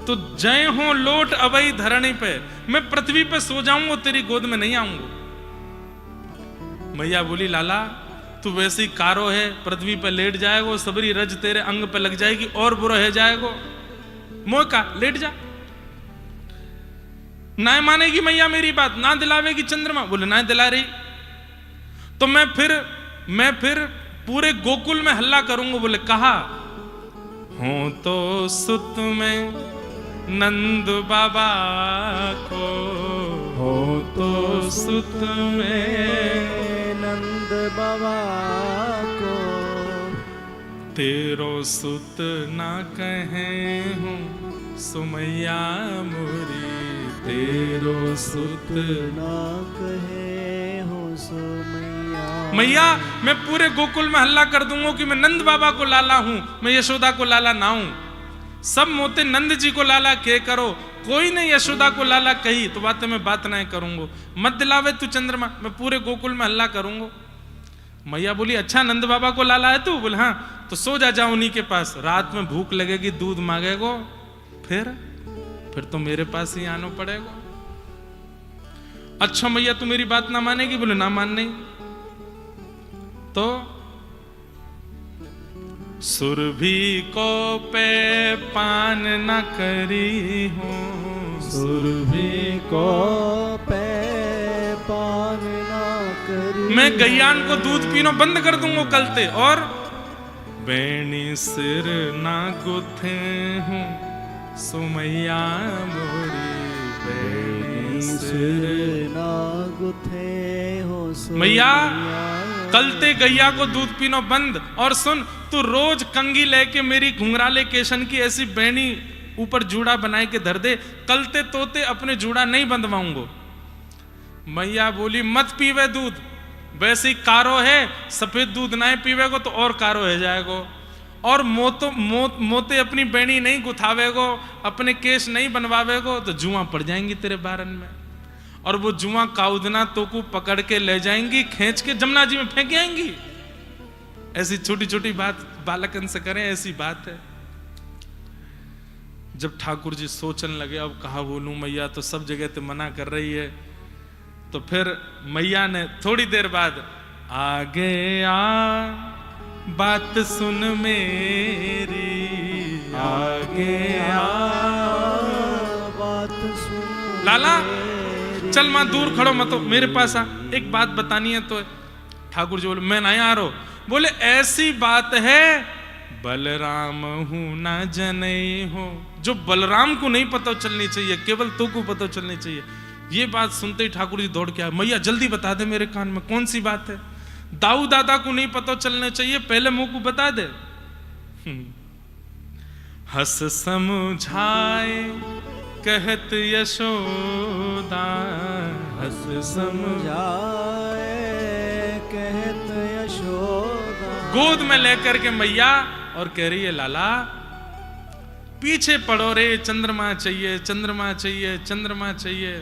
तो जय हो लोट अबई धरणी पे, मैं पृथ्वी पे सो जाऊंगा, तेरी गोद में नहीं आऊंगा। मैया बोली, लाला तू वैसे ही कारो है, पृथ्वी पे लेट जाएगो, सबरी रज तेरे अंग पे लग जाएगी और बुरा है जाएगो, मोह का लेट जा। ना मानेगी मैया मेरी बात, ना दिलावेगी चंद्रमा। बोले ना दिला रही तो मैं फिर पूरे गोकुल में हल्ला करूंगा। बोले कहा, हो तो सुत में नंद बाबा को, हो तो सुत में नंद बाबा को, तेरो सुत ना कहे हूँ सुमैया मोरी, तेरो सुत ना कहे हो सुमैया। मैया मैं पूरे गोकुल में हल्ला कर दूंगा कि मैं नंद बाबा को लाला हूं, मैं यशोदा को लाला ना हूं। सब मोते नंद जी को लाला के करो, कोई नहीं यशोदा को लाला कही तो बातें मैं बात नहीं करूंगा। मत दिलावे तू चंद्रमा, मैं पूरे गोकुल में हल्ला करूंगा। मैया बोली, अच्छा नंद बाबा को लाला है तू? बोले हाँ, तो सो जा उन्हीं के पास, रात में भूख लगेगी दूध मांगेगो, फिर तो मेरे पास ही आना पड़ेगा। अच्छा मैया तू मेरी बात ना मानेगी? बोले ना मान नहीं। तो सुरभि को पे पान न करी हूँ, सुरभि को पे पान न करी, मैं गैयान को दूध पीना बंद कर दूंगा कलते, और बेणी सिर ना गुथे हूँ सुमैया मोरी, बेणी सिर ना गुथे हो मैया कलते गैया को दूध पीनो बंद। और सुन, तू रोज कंगी लेके मेरी घुंघराले केशन की ऐसी बैनी ऊपर जूड़ा बनाए के धर दे, कलते तोते अपने जूड़ा नहीं बंधवाऊंगो। मैया बोली मत पीवे दूध, वैसे ही कारो है, सफेद दूध ना पीवेगो तो और कारो हो जाएगो। और मोते अपनी बैनी नहीं गुथावेगो, अपने केश नहीं बनवावेगो तो जुआ पड़ जाएंगी तेरे बारन में। और वो जुआ काउदना तो को पकड़ के ले जाएंगी, खींच के जमुना जी में फेंक आएंगी। ऐसी छोटी छोटी बात बालकन से करें, ऐसी बात है। जब ठाकुर जी सोचने लगे अब कहा बोलूं, मैया तो सब जगह ते मना कर रही है, तो फिर मैया ने थोड़ी देर बाद आगे आ बात सुन मेरी, आगे आ बात सुन लाला चल मां दूर खड़ो मत, मेरे पास आ, एक बात बतानी है। तो ठाकुर जी बोले मैं नहीं आ रहा। बोले ऐसी बात है बलराम हूं ना जनई हो, जो बलराम को नहीं पता चलनी चाहिए, केवल तो को पता चलनी चाहिए। ये बात सुनते ही ठाकुर जी दौड़ के आए, मैया जल्दी बता दे मेरे कान में कौन सी बात है। दाऊ दादा को नहीं पता चलना चाहिए, पहले मुंह को बता दे। हंस समझाए कहत यशोदा, हंस समझाए कहत यशोदा। गोद में लेकर के मैया और कह रही है लाला पीछे पड़ो रे, चंद्रमा चाहिए, चंद्रमा चाहिए, चंद्रमा चाहिए।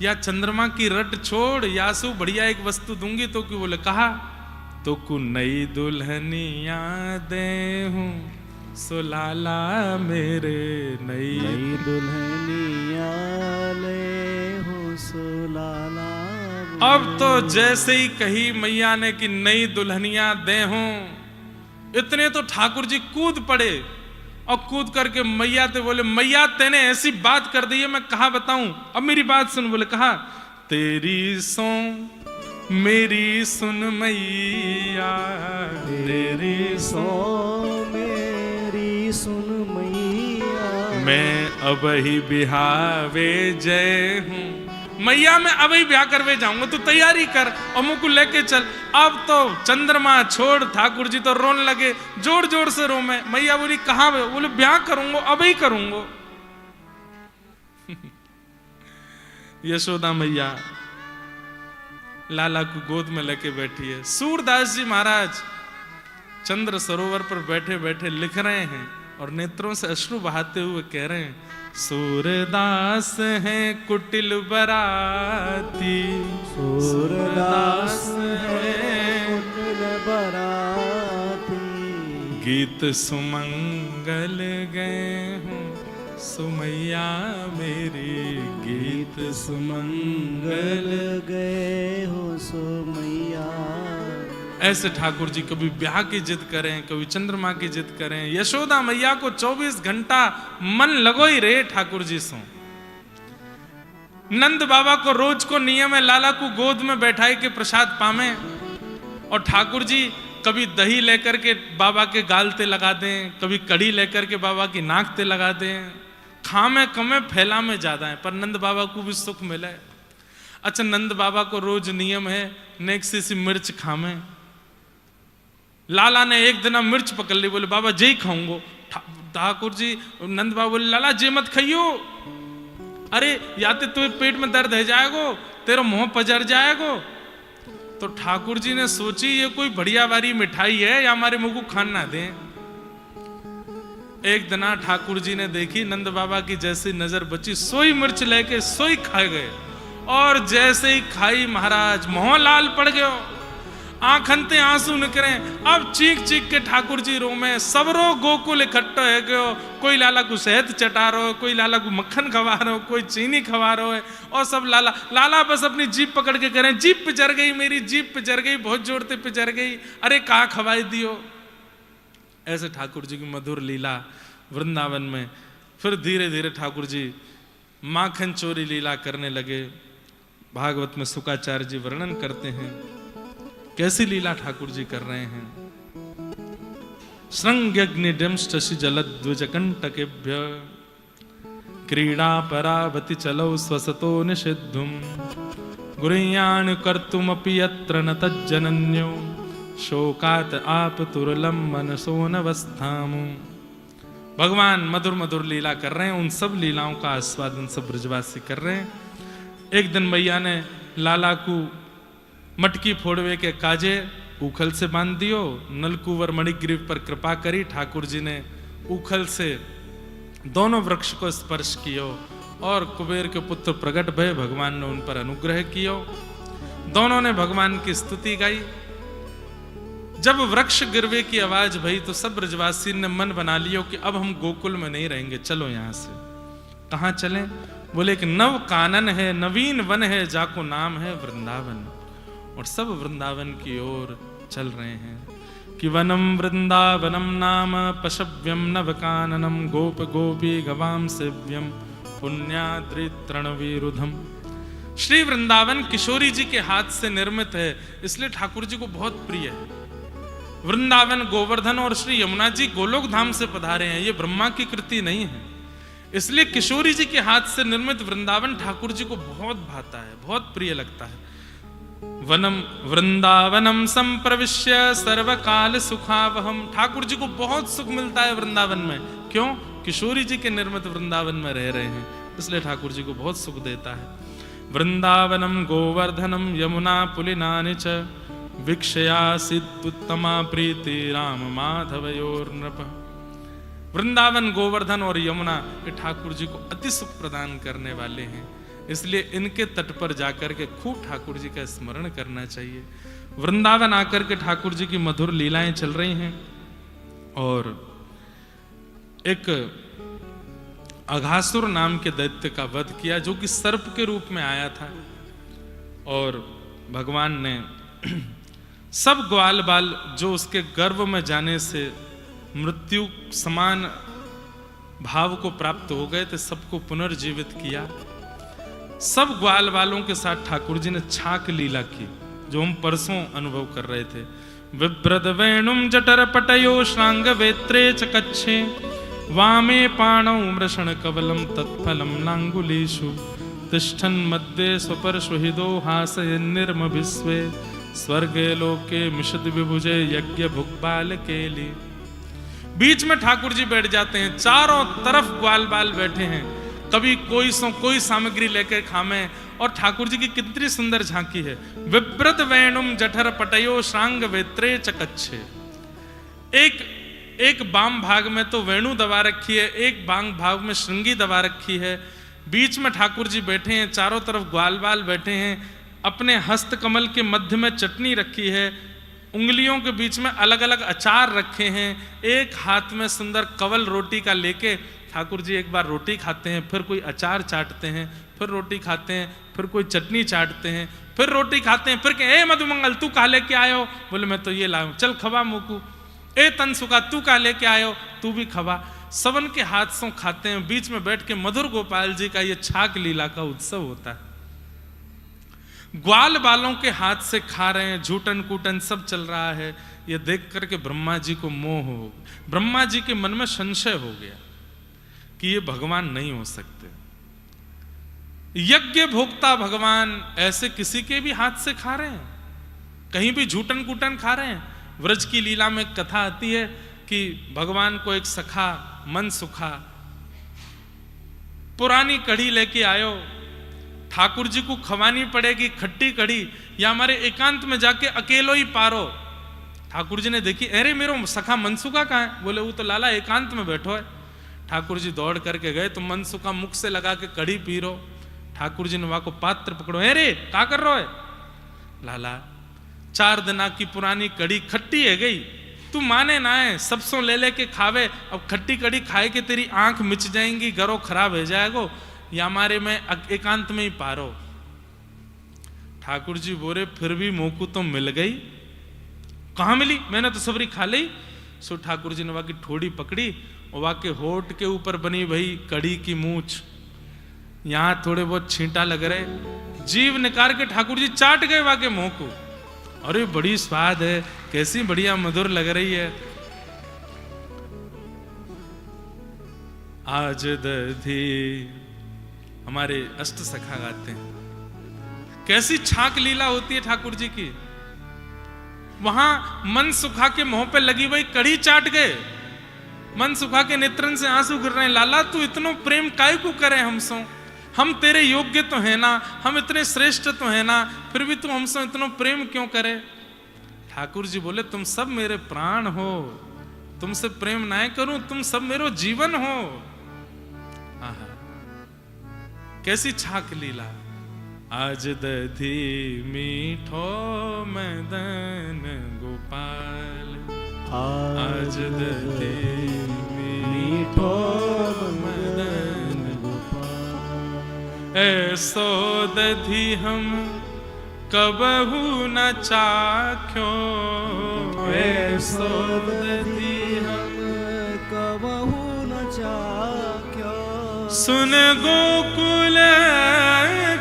या चंद्रमा की रट छोड़, यासु बढ़िया एक वस्तु दूंगी तो क्यों। बोले कहा तो को नई दुल्हनिया दे हूं सो लाला मेरे, नई दुल्हनिया ले हूं सो लाला। अब तो जैसे ही कही मैया ने कि नई दुल्हनिया दे हूं, इतने तो ठाकुर जी कूद पड़े और कूद करके मैया ते बोले मैया तेने ऐसी बात कर दी है, मैं कहा बताऊं, अब मेरी बात सुन। बोले कहा तेरी सो मेरी सुन मैया, तेरी सो मेरी सुन मैया। मैं अब ही बिहावे जय हूं, मैया मैं अब ही ब्याह करवे जाऊंगा, तू तैयारी कर और मुझको लेके चल। अब तो चंद्रमा छोड़, ठाकुर जी तो रोने लगे, जोर जोर से रो में। मैया बोली कहां? बोले ब्याह करूंगा, अब ही करूंगा। यशोदा मैया लाला को गोद में लेके बैठी है। सूरदास जी महाराज चंद्र सरोवर पर बैठे बैठे लिख रहे हैं और नेत्रों से अश्रु बहाते हुए कह रहे हैं सूरदास हैं कुटिल बराती, सूरदास हैं कुटिल बराती। गीत सुमंगल गए हूँ सुमैया मेरी, गीत सुमंगल गए हो सुमैया। ऐसे ठाकुर जी कभी ब्याह की जिद करें, कभी चंद्रमा की जिद करें। यशोदा मैया को 24 घंटा मन लगो ही रहे ठाकुर जी सो। नंद बाबा को रोज को नियम है लाला को गोद में बैठाए के प्रसाद पावे, और ठाकुर जी कभी दही लेकर के बाबा के गाल ते लगा दें, कभी कड़ी लेकर के बाबा की नाक ते लगा दें। खामे कमे फैला में ज्यादा है, पर नंद बाबा को भी सुख मिला है। अच्छा नंद बाबा को रोज नियम है नेक सी मिर्च खामे। लाला ने एक दिन मिर्च पकड़ ली, बोले बाबा जे ही खाऊंगो। ठाकुर जी नंद बाबा बोले लाला जे मत खाइयो, अरे या तो तुम्हें पेट में दर्द है जाएगो, तेरा मुंह पजर जाएगो। तो ठाकुर जी ने सोची ये कोई बढ़िया वाली मिठाई है या हमारे मुंह को खान ना दें। एक दिन ठाकुर जी ने देखी नंद बाबा की जैसी नजर बची, सोई मिर्च लेके सोई खा गए, और जैसे ही खाई महाराज मुंह लाल पड़ गयो, आंखनते आंसू निकले। अब चीख चीख के ठाकुर जी रो में सबरो गोकुल इकट्ठो है गयो। कोई लाला को शहद चटा रहो है, कोई लाला को मक्खन खवा रहो, कोई चीनी खवा रहो है, और सब लाला लाला बस अपनी जीप पकड़ के करें जीप पिचर गई, मेरी जीप पिचर गई, बहुत जोर से पिचर गई, अरे कहाँ खवाई दियो। ऐसे ठाकुर जी की मधुर लीला वृंदावन में। फिर धीरे धीरे ठाकुर जी माखन चोरी लीला करने लगे। भागवत में शुकाचार्य जी वर्णन करते हैं कैसी लीला ठाकुर जी कर रहे हैं। श्रृंग्यग्नि डिंष्टि जलद्विजकंटकेभ्य क्रीडा परावति चलौ स्वसतो निषिद्धुम गुरुयान कर्तुमपि यत्र न तज्जनन्यो शोकात आप तुरलम मनसोनवस्थामु। भगवान मधुर मधुर लीला कर रहे हैं, उन सब लीलाओं का आस्वादन सब ब्रजवासी कर रहे हैं। एक दिन मैया ने लाला को मटकी फोड़वे के काजे उखल से बांध दियो। नलकुवर मणिग्रीव पर कृपा करी, ठाकुर जी ने उखल से दोनों वृक्ष को स्पर्श कियो और कुबेर के पुत्र प्रकट भय, भगवान ने उन पर अनुग्रह कियो। दोनों ने भगवान की स्तुति गाई। जब वृक्ष गिरवे की आवाज भई तो सब ब्रजवासी ने मन बना लियो कि अब हम गोकुल में नहीं रहेंगे, चलो यहां से। कहां चलें? बोले कि नव कानन है, नवीन वन है, जाको नाम है वृंदावन। और सब वृंदावन की ओर चल रहे हैं कि वनम वृंदावनम नाम पशव्यम नव काननम गोप गोपी गवाम सेव्यम पुण्याद्रितृणवीरुधम। श्री वृंदावन किशोरी जी के हाथ से निर्मित है, इसलिए ठाकुर जी को बहुत प्रिय है। वृंदावन गोवर्धन और श्री यमुना जी गोलोक धाम से पधारे हैं, ये ब्रह्मा की कृति नहीं है, इसलिए किशोरी जी के हाथ से निर्मित वृंदावन ठाकुर जी को बहुत भाता है, बहुत प्रिय लगता है। वनम वृंदावनम संप्रविश्य सर्वकाल सुखावहम। ठाकुर जी को बहुत सुख मिलता है वृंदावन में। क्यों? किशोरी जी के निर्मित वृंदावन में रह रहे हैं, इसलिए ठाकुर जी को बहुत सुख देता है। वृंदावनम गोवर्धनम यमुना पुलिनानि च वीक्षयासित्तमा प्रीति राम माधवयोर्नृप। वृंदावन गोवर्धन और यमुना ये ठाकुर जी को अति सुख प्रदान करने वाले हैं, इसलिए इनके तट पर जाकर के खूब ठाकुर जी का स्मरण करना चाहिए। वृंदावन आकर के ठाकुर जी की मधुर लीलाएं चल रही हैं और एक अघासुर नाम के दैत्य का वध किया, जो कि सर्प के रूप में आया था। और भगवान ने सब ग्वाल बाल जो उसके गर्भ में जाने से मृत्यु समान भाव को प्राप्त हो गए थे, सबको पुनर्जीवित किया। सब ग्वाल बालों के साथ ठाकुर जी ने छाक लीला की, जो हम परसों अनुभव कर रहे थे। विभ्रद वेणुम जटर पटयो श्रांग वेत्रे चकच्छे वामे पाणौ मृषण कवलम तत्फलम लांगुलीषु तिष्ठन् मध्ये स्वपर्शुहिदो हासयन्निर्मभिस्वे स्वर्गे लोके मिषद विभुजे यज्ञ भुक्बाल केली। बीच में ठाकुर जी बैठ जाते हैं, चारों तरफ ग्वाल बाल बैठे हैं, कभी कोई सामग्री लेकर खामे। और ठाकुर जी की कितनी सुंदर झांकी है। विभ्रद वेणुम जठर पटयो श्रांग वेत्रे चकच्छे। एक बाम भाग में तो वेणु दबा रखी है, एक बाम भाग में श्रृंगी दबा रखी है। बीच में ठाकुर जी बैठे हैं, चारों तरफ ग्वाल बाल बैठे हैं। अपने हस्त कमल के मध्य में चटनी रखी है, उंगलियों के बीच में अलग अलग अचार रखे हैं। एक हाथ में सुंदर कवल रोटी का लेके ठाकुर जी एक बार रोटी खाते हैं, फिर कोई अचार चाटते हैं, फिर रोटी खाते हैं, फिर कोई चटनी चाटते हैं, फिर रोटी खाते हैं, फिर ए मधुमंगल तू कहा लेके आयो? बोले मैं तो ये लाऊं, चल खवा मुकू। ए तनसुका तू कहा लेके आयो? तू भी खवा। सबन के हाथ से खाते हैं। बीच में बैठ के मधुर गोपाल जी का ये छाक लीला का उत्सव होता है। ग्वाल बालों के हाथ से खा रहे हैं, झूठन कूटन सब चल रहा है। ये देख करके ब्रह्मा जी को मोह हो, ब्रह्मा जी के मन में संशय हो गया कि ये भगवान नहीं हो सकते। यज्ञ भोक्ता भगवान ऐसे किसी के भी हाथ से खा रहे हैं, कहीं भी झूठन कूटन खा रहे हैं। व्रज की लीला में कथा आती है कि भगवान को एक सखा मन सुखा पुरानी कढ़ी लेके आयो, ठाकुर जी को खवानी पड़ेगी खट्टी कढ़ी, या हमारे एकांत में जाके अकेलो ही पारो। ठाकुर जी ने देखी, अरे मेरो सखा मनसुखा कहाँ है? बोले वो तो लाला एकांत में बैठो है। ठाकुर जी दौड़ करके गए तो मनसुखा मुख से लगा के कढ़ी पी रो। ठाकुर जी ने वहां को पात्र पकड़ो, अरे क्या कर रहे हो? लाला 4 दिना की पुरानी कढ़ी खट्टी है गई, तू माने ना है, सबसों ले लेके खावे। अब खट्टी कढ़ी खाए के तेरी आंख मिच जाएंगी, गरो खराब हो जाएगा, या हमारे में एकांत में ही पारो। ठाकुर जी बोले फिर भी मोकू तो मिल गई। कहाँ मिली? मैंने तो सबरी खा ली। सो ठाकुर जी ने वहां की ठोड़ी पकड़ी और वहां के होठ के ऊपर बनी भाई कड़ी की मूछ, यहां थोड़े बहुत छींटा लग रहे, जीव निकाल के ठाकुर जी चाट गए वहां के मुंह को। अरे बड़ी स्वाद है, कैसी बढ़िया मधुर लग रही है। आज दधी हमारे अष्ट सखा गाते हैं, कैसी छाक लीला होती है ठाकुर जी की। वहां मन सुखा के मुंह पे लगी हुई कड़ी चाट गए, मन सुखा के नेत्रन से आंसू गिर रहे हैं। लाला तू इतनो प्रेम काय को करे हमसो, हम तेरे योग्य तो है ना, हम इतने श्रेष्ठ तो है ना, फिर भी तू हमसे इतना प्रेम क्यों करे। ठाकुर जी बोले तुम सब मेरे प्राण हो, तुमसे प्रेम ना करूं, तुम सब मेरो जीवन हो। आहा, कैसी छाक लीला। आज दधी मीठो मदन गोपाल, आज दधी मीठो मदन गोपाल, ऐसो दधी हम कबहू न चाख्यो, ऐसो दधी हम कबहू न चाख्यो, सुन गोकुल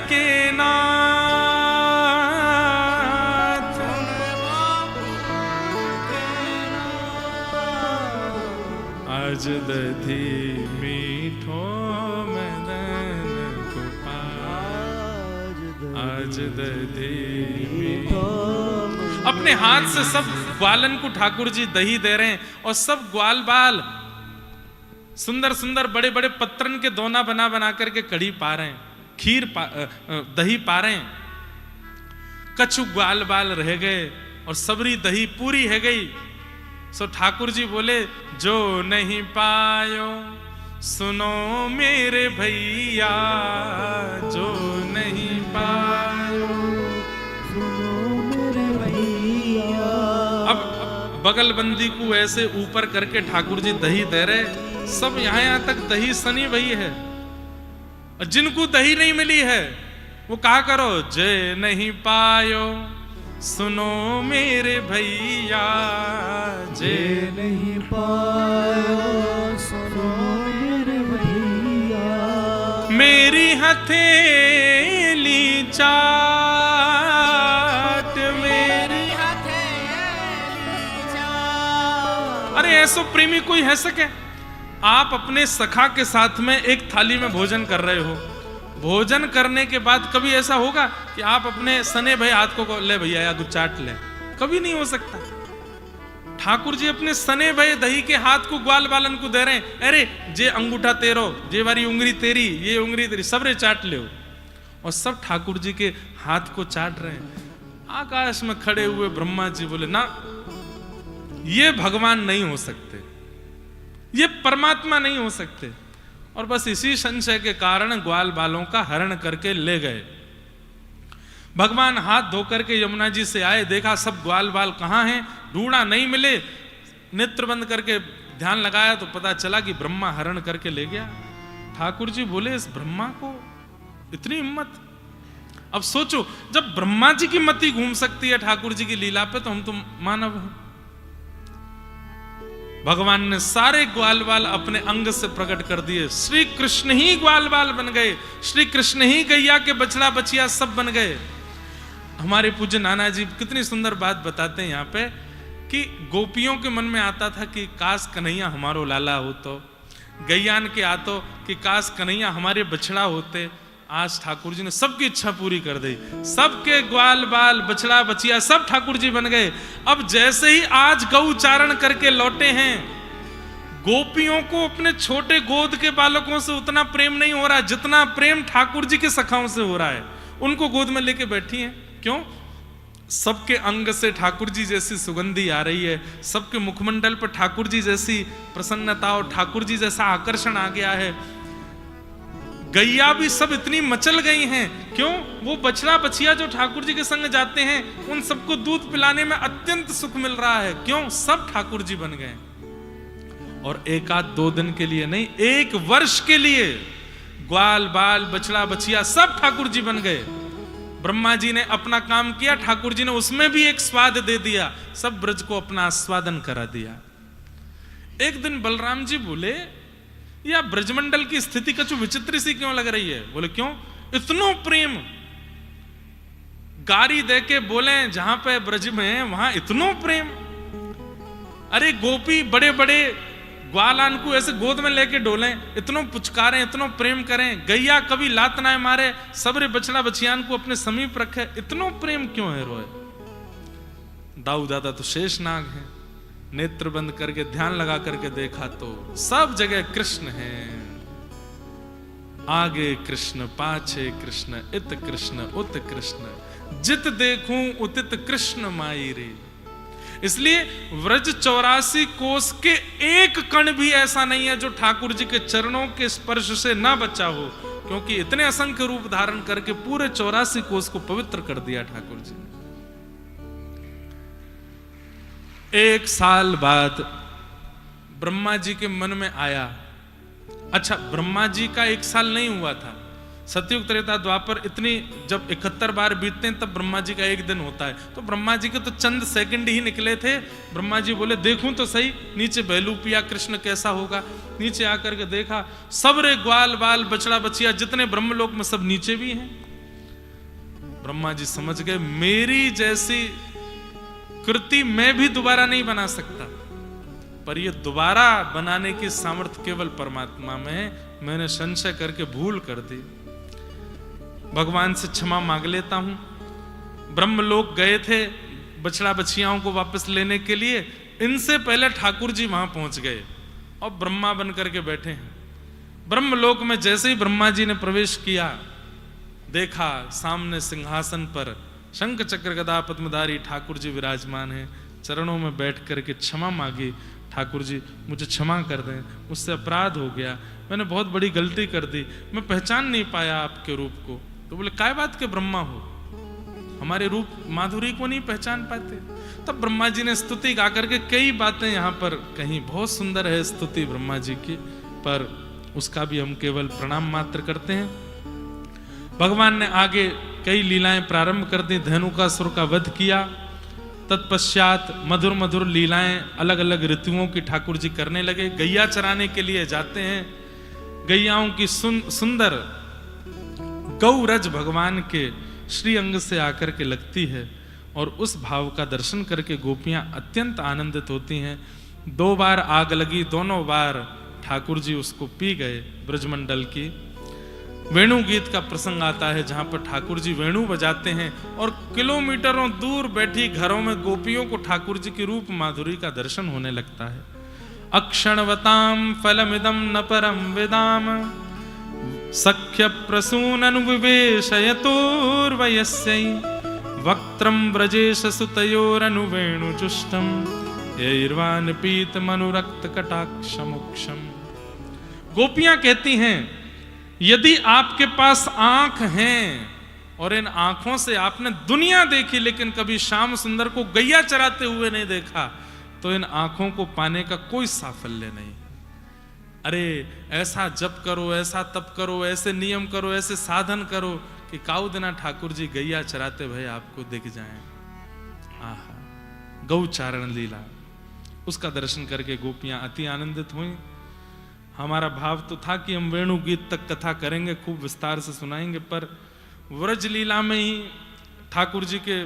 के नाथ, आज दधी मीठो मदन गोपाल, आज दधी मीठो। अपने हाथ से सब ग्वालन को ठाकुर जी दही दे रहे हैं और सब ग्वाल बाल सुंदर सुंदर बड़े बड़े पत्तरन के दोना बना बना करके कड़ी पा रहे हैं, दही पा रहे हैं। कछु ग्वाल बाल रह गए और सबरी दही पूरी है गई। सो ठाकुर जी बोले जो नहीं पायो सुनो मेरे भैया, जो नहीं पायो सुनो मेरे भैया। अब बगलबंदी को ऐसे ऊपर करके ठाकुर जी दही दे रहे, सब यहां तक दही सनी भई है। जिनको दही नहीं मिली है वो कहा करो जय नहीं पायो सुनो मेरे भैया, जय नहीं पायो सुनो मेरे भैया, मेरी हथेली चाट, मेरी हथेली चाट। अरे ऐसो प्रेमी कोई है सके। आप अपने सखा के साथ में एक थाली में भोजन कर रहे हो, भोजन करने के बाद कभी ऐसा होगा कि आप अपने सने भाई हाथ को ले भैया या कुछ चाट ले, कभी नहीं हो सकता। ठाकुर जी अपने सने भाई दही के हाथ को ग्वाल बालन को दे रहे हैं, अरे जे अंगूठा तेरो, जे वारी उंगली तेरी, ये उंगली तेरी, सबरे चाट ले। और सब ठाकुर जी के हाथ को चाट रहे हैं। आकाश में खड़े हुए ब्रह्मा जी बोले ना, ये भगवान नहीं हो सकते, ये परमात्मा नहीं हो सकते। और बस इसी संशय के कारण ग्वाल बालों का हरण करके ले गए। भगवान हाथ धोकर के यमुना जी से आए, देखा सब ग्वाल बाल कहां हैं, ढूंढा नहीं मिले, नेत्र बंद करके ध्यान लगाया तो पता चला कि ब्रह्मा हरण करके ले गया। ठाकुर जी बोले इस ब्रह्मा को इतनी हिम्मत। अब सोचो जब ब्रह्मा जी की मति घूम सकती है ठाकुर जी की लीला पे, तो हम तो मानव हैं। भगवान ने सारे ग्वाल बाल अपने अंग से प्रकट कर दिए। श्री कृष्ण ही ग्वाल बाल बन गए, श्री कृष्ण ही गैया के बछड़ा बछिया सब बन गए। हमारे पूज्य नाना जी कितनी सुंदर बात बताते हैं यहाँ पे कि गोपियों के मन में आता था कि काश कन्हैया हमारो लाला हो, तो गैयान के आतो कि काश कन्हैया हमारे बछड़ा होते। आज ठाकुर जी ने सबकी इच्छा पूरी कर दी, सबके ग्वाल बाल बछड़ा बछिया सब ठाकुर जी बन गए। अब जैसे ही आज गौ चारण करके लौटे हैं, गोपियों को अपने छोटे गोद के बालकों से उतना प्रेम नहीं हो रहा जितना प्रेम ठाकुर जी के सखाओं से हो रहा है। उनको गोद में लेके बैठी हैं, क्यों? सबके अंग से ठाकुर जी जैसी सुगंधी आ रही है, सबके मुखमंडल पर ठाकुर जी जैसी प्रसन्नता और ठाकुर जी जैसा आकर्षण आ गया है। गैया भी सब इतनी मचल गई हैं, क्यों? वो बछड़ा बछिया जो ठाकुर जी के संग जाते हैं उन सबको दूध पिलाने में अत्यंत सुख मिल रहा है, क्यों? सब ठाकुर जी बन गए। और एक आध दो दिन के लिए नहीं, 1 वर्ष के लिए ग्वाल बाल बछड़ा बछिया सब ठाकुर जी बन गए। ब्रह्मा जी ने अपना काम किया, ठाकुर जी ने उसमें भी एक स्वाद दे दिया, सब ब्रज को अपना आस्वादन करा दिया। एक दिन बलराम जी बोले या ब्रजमंडल की स्थिति कछु विचित्र सी क्यों लग रही है? बोले क्यों? इतनो प्रेम। गारी दे के बोले जहां पे ब्रज में वहां इतनो प्रेम। अरे गोपी बड़े बड़े ग्वालान को ऐसे गोद में लेके डोलें, इतनो पुचकारें, इतनो प्रेम करें, गैया कभी लात ना मारे, सबरे बछड़ा बछियान को अपने समीप रखे, इतनो प्रेम क्यों है रोए? दाऊ दादा तो शेषनाग हैं। नेत्र बंद करके ध्यान लगा करके देखा तो सब जगह कृष्ण हैं। आगे कृष्ण, पाछे कृष्ण, इत कृष्ण, उत कृष्ण, जित देखूं उतित कृष्ण माई रे। इसलिए व्रज 84 कोस के एक कण भी ऐसा नहीं है जो ठाकुर जी के चरणों के स्पर्श से ना बचा हो, क्योंकि इतने असंख्य रूप धारण करके पूरे 84 कोस को पवित्र कर दिया ठाकुर जी ने। एक साल बाद ब्रह्मा जी के मन में आया, अच्छा ब्रह्मा जी का एक साल नहीं हुआ था, सतयुग त्रेता द्वापर इतनी जब 71 बार बीतते हैं तब ब्रह्मा जी का एक दिन होता है, तो ब्रह्मा जी के तो चंद सेकंड ही निकले थे। ब्रह्मा जी बोले देखूं तो सही नीचे बहलू पिया कृष्ण कैसा होगा। नीचे आकर के देखा सब रे ग्वाल बाल बछड़ा बछिया जितने ब्रह्मलोक में सब नीचे भी हैं। ब्रह्मा जी समझ गए मेरी जैसी कृति मैं भी दोबारा नहीं बना सकता, पर ये दोबारा बनाने की सामर्थ्य केवल परमात्मा में है। मैंने संशय करके भूल कर दी, भगवान से क्षमा मांग लेता हूं। ब्रह्मलोक गए थे बछड़ा बछियाओं को वापस लेने के लिए, इनसे पहले ठाकुर जी वहां पहुंच गए और ब्रह्मा बन करके बैठे हैं। ब्रह्मलोक में जैसे ही ब्रह्मा जी ने प्रवेश किया, देखा सामने सिंहासन पर शंख चक्र गदा पद्मधारी ठाकुर जी विराजमान हैं। चरणों में बैठ करके क्षमा मांगी, ठाकुर जी मुझे क्षमा कर दें, मुझसे अपराध हो गया, मैंने बहुत बड़ी गलती कर दी, मैं पहचान नहीं पाया आपके रूप को। तो बोले काय बात के ब्रह्मा हो, हमारे रूप माधुरी को नहीं पहचान पाते। तब ब्रह्मा जी ने स्तुति गा करके कई बातें यहाँ पर कहीं, बहुत सुंदर है स्तुति ब्रह्मा जी की, पर उसका भी हम केवल प्रणाम मात्र करते हैं। भगवान ने आगे कई लीलाएं प्रारंभ कर दी, धेनुकासुर का वध किया। तत्पश्चात मधुर मधुर लीलाएं अलग अलग ऋतुओं की ठाकुर जी करने लगे। गैया चराने के लिए जाते हैं, गैयाओं की सुंदर गौरज भगवान के श्री अंग से आकर के लगती है और उस भाव का दर्शन करके गोपियां अत्यंत आनंदित होती हैं। 2 बार आग लगी, दोनों बार ठाकुर जी उसको पी गए। ब्रजमंडल की वेणु गीत का प्रसंग आता है जहां पर ठाकुर जी वेणु बजाते हैं और किलोमीटरों दूर बैठी घरों में गोपियों को ठाकुर जी की रूप माधुरी का दर्शन होने लगता है। अक्षणवताम फलमिदम न परम विदाम सख्य प्रसून अनुविवेशयतोर्वयस्यै वक्त्रम ब्रजेश सुतयोरनुवेणुजुष्टम यैर्वान पीतमनुरक्त कटाक्षमुक्षम। गोपियां कहती हैं यदि आपके पास आंख हैं और इन आंखों से आपने दुनिया देखी लेकिन कभी श्याम सुंदर को गैया चराते हुए नहीं देखा, तो इन आंखों को पाने का कोई साफल्य नहीं। अरे ऐसा जप करो, ऐसा तप करो, ऐसे नियम करो, ऐसे साधन करो कि काऊ दिना ठाकुर जी गैया चराते भय आपको दिख जाएं। आहा, गौचारण लीला, उसका दर्शन करके गोपियां अति आनंदित हुई। हमारा भाव तो था कि हम वेणु गीत तक कथा करेंगे, खूब विस्तार से सुनाएंगे, पर व्रज लीला में ही ठाकुर जी के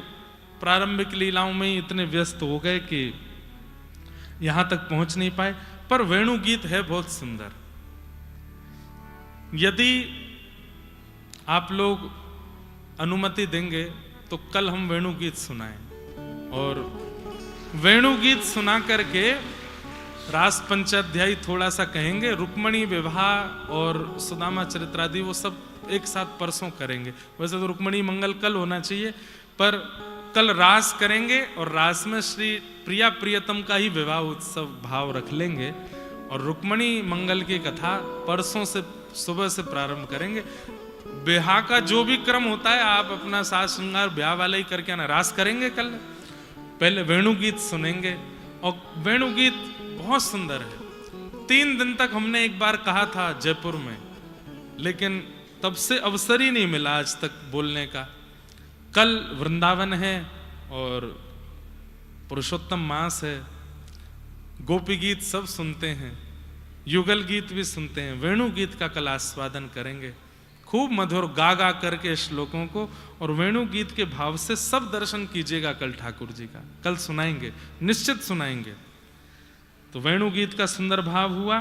प्रारंभिक लीलाओं में ही इतने व्यस्त हो गए कि यहां तक पहुंच नहीं पाए। पर वेणु गीत है बहुत सुंदर। यदि आप लोग अनुमति देंगे तो कल हम वेणु गीत सुनाएं, और वेणु गीत सुना करके रास पंचाध्यायी थोड़ा सा कहेंगे। रुक्मणी विवाह और सुदामा चरित्रादि वो सब एक साथ परसों करेंगे। वैसे तो रुक्मणी मंगल कल होना चाहिए, पर कल रास करेंगे और रास में श्री प्रिया प्रियतम का ही विवाह उत्सव भाव रख लेंगे, और रुक्मणी मंगल की कथा परसों से सुबह से प्रारंभ करेंगे। ब्याह का जो भी क्रम होता है आप अपना साज श्रृंगार ब्याह वाला ही करके आना। रास करेंगे कल, पहले वेणु गीत सुनेंगे, और वेणु गीत बहुत सुंदर है। 3 दिन तक हमने एक बार कहा था जयपुर में, लेकिन तब से अवसर ही नहीं मिला आज तक बोलने का। कल वृंदावन है और पुरुषोत्तम मास है, गोपी गीत सब सुनते हैं, युगल गीत भी सुनते हैं, वेणु गीत का कल आस्वादन करेंगे खूब मधुर गा गा करके श्लोकों को, और वेणु गीत के भाव से सब दर्शन कीजिएगा कल ठाकुर जी का। कल सुनाएंगे, निश्चित सुनाएंगे। तो वेणु गीत का सुंदर भाव हुआ।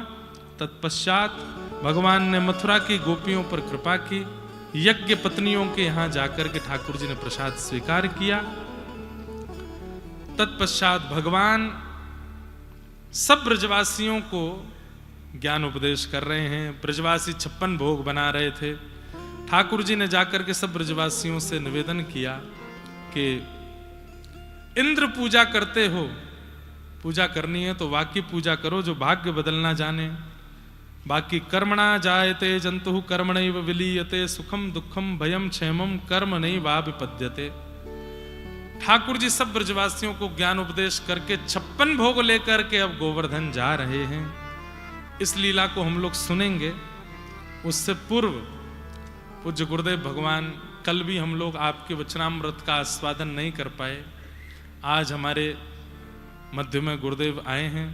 तत्पश्चात भगवान ने मथुरा की गोपियों पर कृपा की, यज्ञ पत्नियों के यहां जाकर के ठाकुर जी ने प्रसाद स्वीकार किया। तत्पश्चात भगवान सब ब्रजवासियों को ज्ञान उपदेश कर रहे हैं। ब्रजवासी 56 भोग बना रहे थे। ठाकुर जी ने जाकर के सब ब्रजवासियों से निवेदन किया कि इंद्र पूजा करते हो, पूजा करनी है तो वाकी पूजा करो जो भाग्य बदलना जाने। बाकी कर्मणा जायते जंतु कर्मणैव विलीयते, सुखम दुखम भयम क्षेमम कर्म नहीं वा विपद्यते। ठाकुर जी सब ब्रजवासियों को ज्ञान उपदेश करके 56 भोग लेकर के अब गोवर्धन जा रहे हैं। इस लीला को हम लोग सुनेंगे। उससे पूर्व पूज्य गुरुदेव भगवान, कल भी हम लोग आपके वचनामृत का आस्वादन नहीं कर पाए। आज हमारे मध्य में गुरुदेव आए हैं,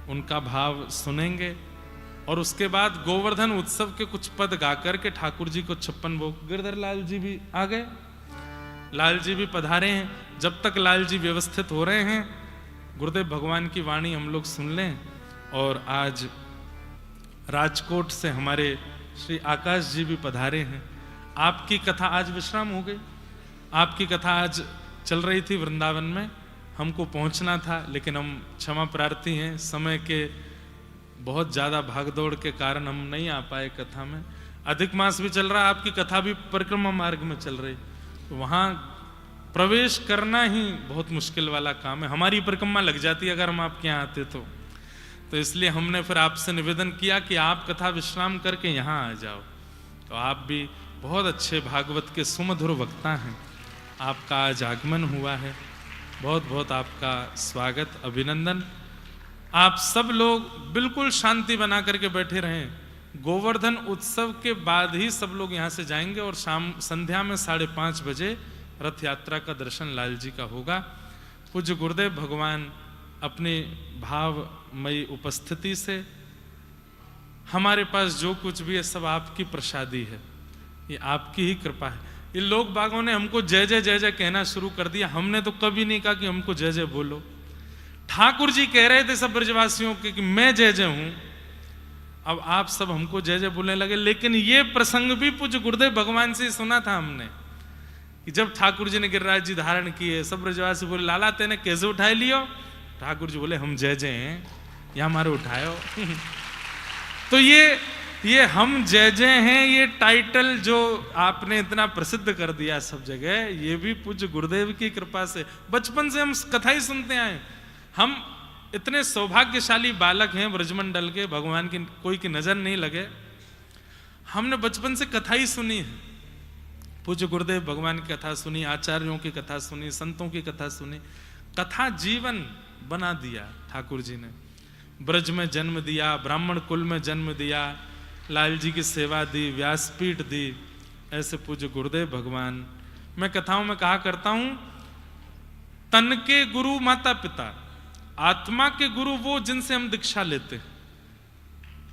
उनका भाव सुनेंगे और उसके बाद गोवर्धन उत्सव के कुछ पद गाकर के ठाकुर जी को 56 भोग। गिरधर लाल जी भी आ गए, लाल जी भी पधारे हैं। जब तक लाल जी व्यवस्थित हो रहे हैं, गुरुदेव भगवान की वाणी हम लोग सुन लें। और आज राजकोट से हमारे श्री आकाश जी भी पधारे हैं। आपकी कथा आज विश्राम हो गई, आपकी कथा आज चल रही थी वृंदावन में, हमको पहुंचना था लेकिन हम क्षमा प्रार्थी हैं, समय के बहुत ज़्यादा भागदौड़ के कारण हम नहीं आ पाए कथा में। अधिक मास भी चल रहा, आपकी कथा भी परिक्रमा मार्ग में चल रही, तो वहाँ प्रवेश करना ही बहुत मुश्किल वाला काम है। हमारी परिक्रमा लग जाती अगर हम आपके यहाँ आते तो इसलिए हमने फिर आपसे निवेदन किया कि आप कथा विश्राम करके यहाँ आ जाओ। तो आप भी बहुत अच्छे भागवत के सुमधुर वक्ता हैं, आपका आज आगमन हुआ है, बहुत बहुत आपका स्वागत, अभिनंदन। आप सब लोग बिल्कुल शांति बना करके बैठे रहें। गोवर्धन उत्सव के बाद ही सब लोग यहाँ से जाएंगे और शाम संध्या में 5:30 बजे रथ यात्रा का दर्शन लाल जी का होगा। पूज्य गुरुदेव भगवान अपनी भावमयी उपस्थिति से हमारे पास जो कुछ भी है सब आपकी प्रसादी है, ये आपकी ही कृपा है। ये लोग बागों ने हमको जय जय जय जय कहना शुरू कर दिया, हमने तो कभी नहीं कहा कि हमको जय जय बोलो। ठाकुर जी कह रहे थे सब ब्रजवासियों के कि मैं जय जय हूं, अब आप सब हमको जय जय बोलने लगे। लेकिन ये प्रसंग भी पूज्य गुरुदेव भगवान से सुना था हमने कि जब ठाकुर जी ने गिरिराज जी धारण किए, सब ब्रजवासी बोले लाला तेने कैसे उठाए लियो? ठाकुर जी बोले हम जय जय हैं, या हमारे उठायो। तो ये हम जय जय हैं, ये टाइटल जो आपने इतना प्रसिद्ध कर दिया सब जगह, ये भी पूज्य गुरुदेव की कृपा से। बचपन से हम कथा ही सुनते आए, हम इतने सौभाग्यशाली बालक हैं ब्रजमंडल के, भगवान की कोई की नजर नहीं लगे। हमने बचपन से कथा ही सुनी है, पूज्य गुरुदेव भगवान की कथा सुनी, आचार्यों की कथा सुनी, संतों की कथा सुनी। कथा जीवन बना दिया ठाकुर जी ने। ब्रज में जन्म दिया, ब्राह्मण कुल में जन्म दिया, लाल जी की सेवा दी, व्यासपीठ दी, ऐसे पूज्य गुरुदेव भगवान। मैं कथाओं में कहा करता हूं, तन के गुरु माता पिता, आत्मा के गुरु वो जिनसे हम दीक्षा लेते हैं।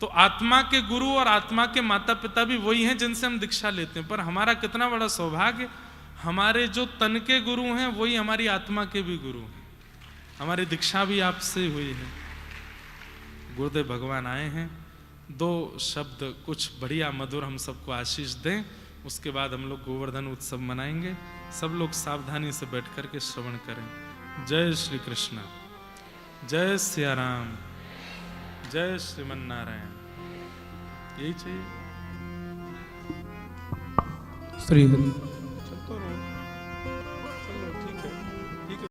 तो आत्मा के गुरु और आत्मा के माता पिता भी वही हैं जिनसे हम दीक्षा लेते हैं। पर हमारा कितना बड़ा सौभाग्य, हमारे जो तन के गुरु हैं वही हमारी आत्मा के भी गुरु हैं। हमारी दीक्षा भी आपसे हुई है। गुरुदेव भगवान आए हैं, 2 शब्द कुछ बढ़िया मधुर हम सबको आशीष दें, उसके बाद हम लोग गोवर्धन उत्सव मनाएंगे। सब लोग सावधानी से बैठ कर के श्रवण करें। जय श्री कृष्ण, जय सिया राम, जय श्रीमन नारायण। यही चाहिए। श्री चलते रहो।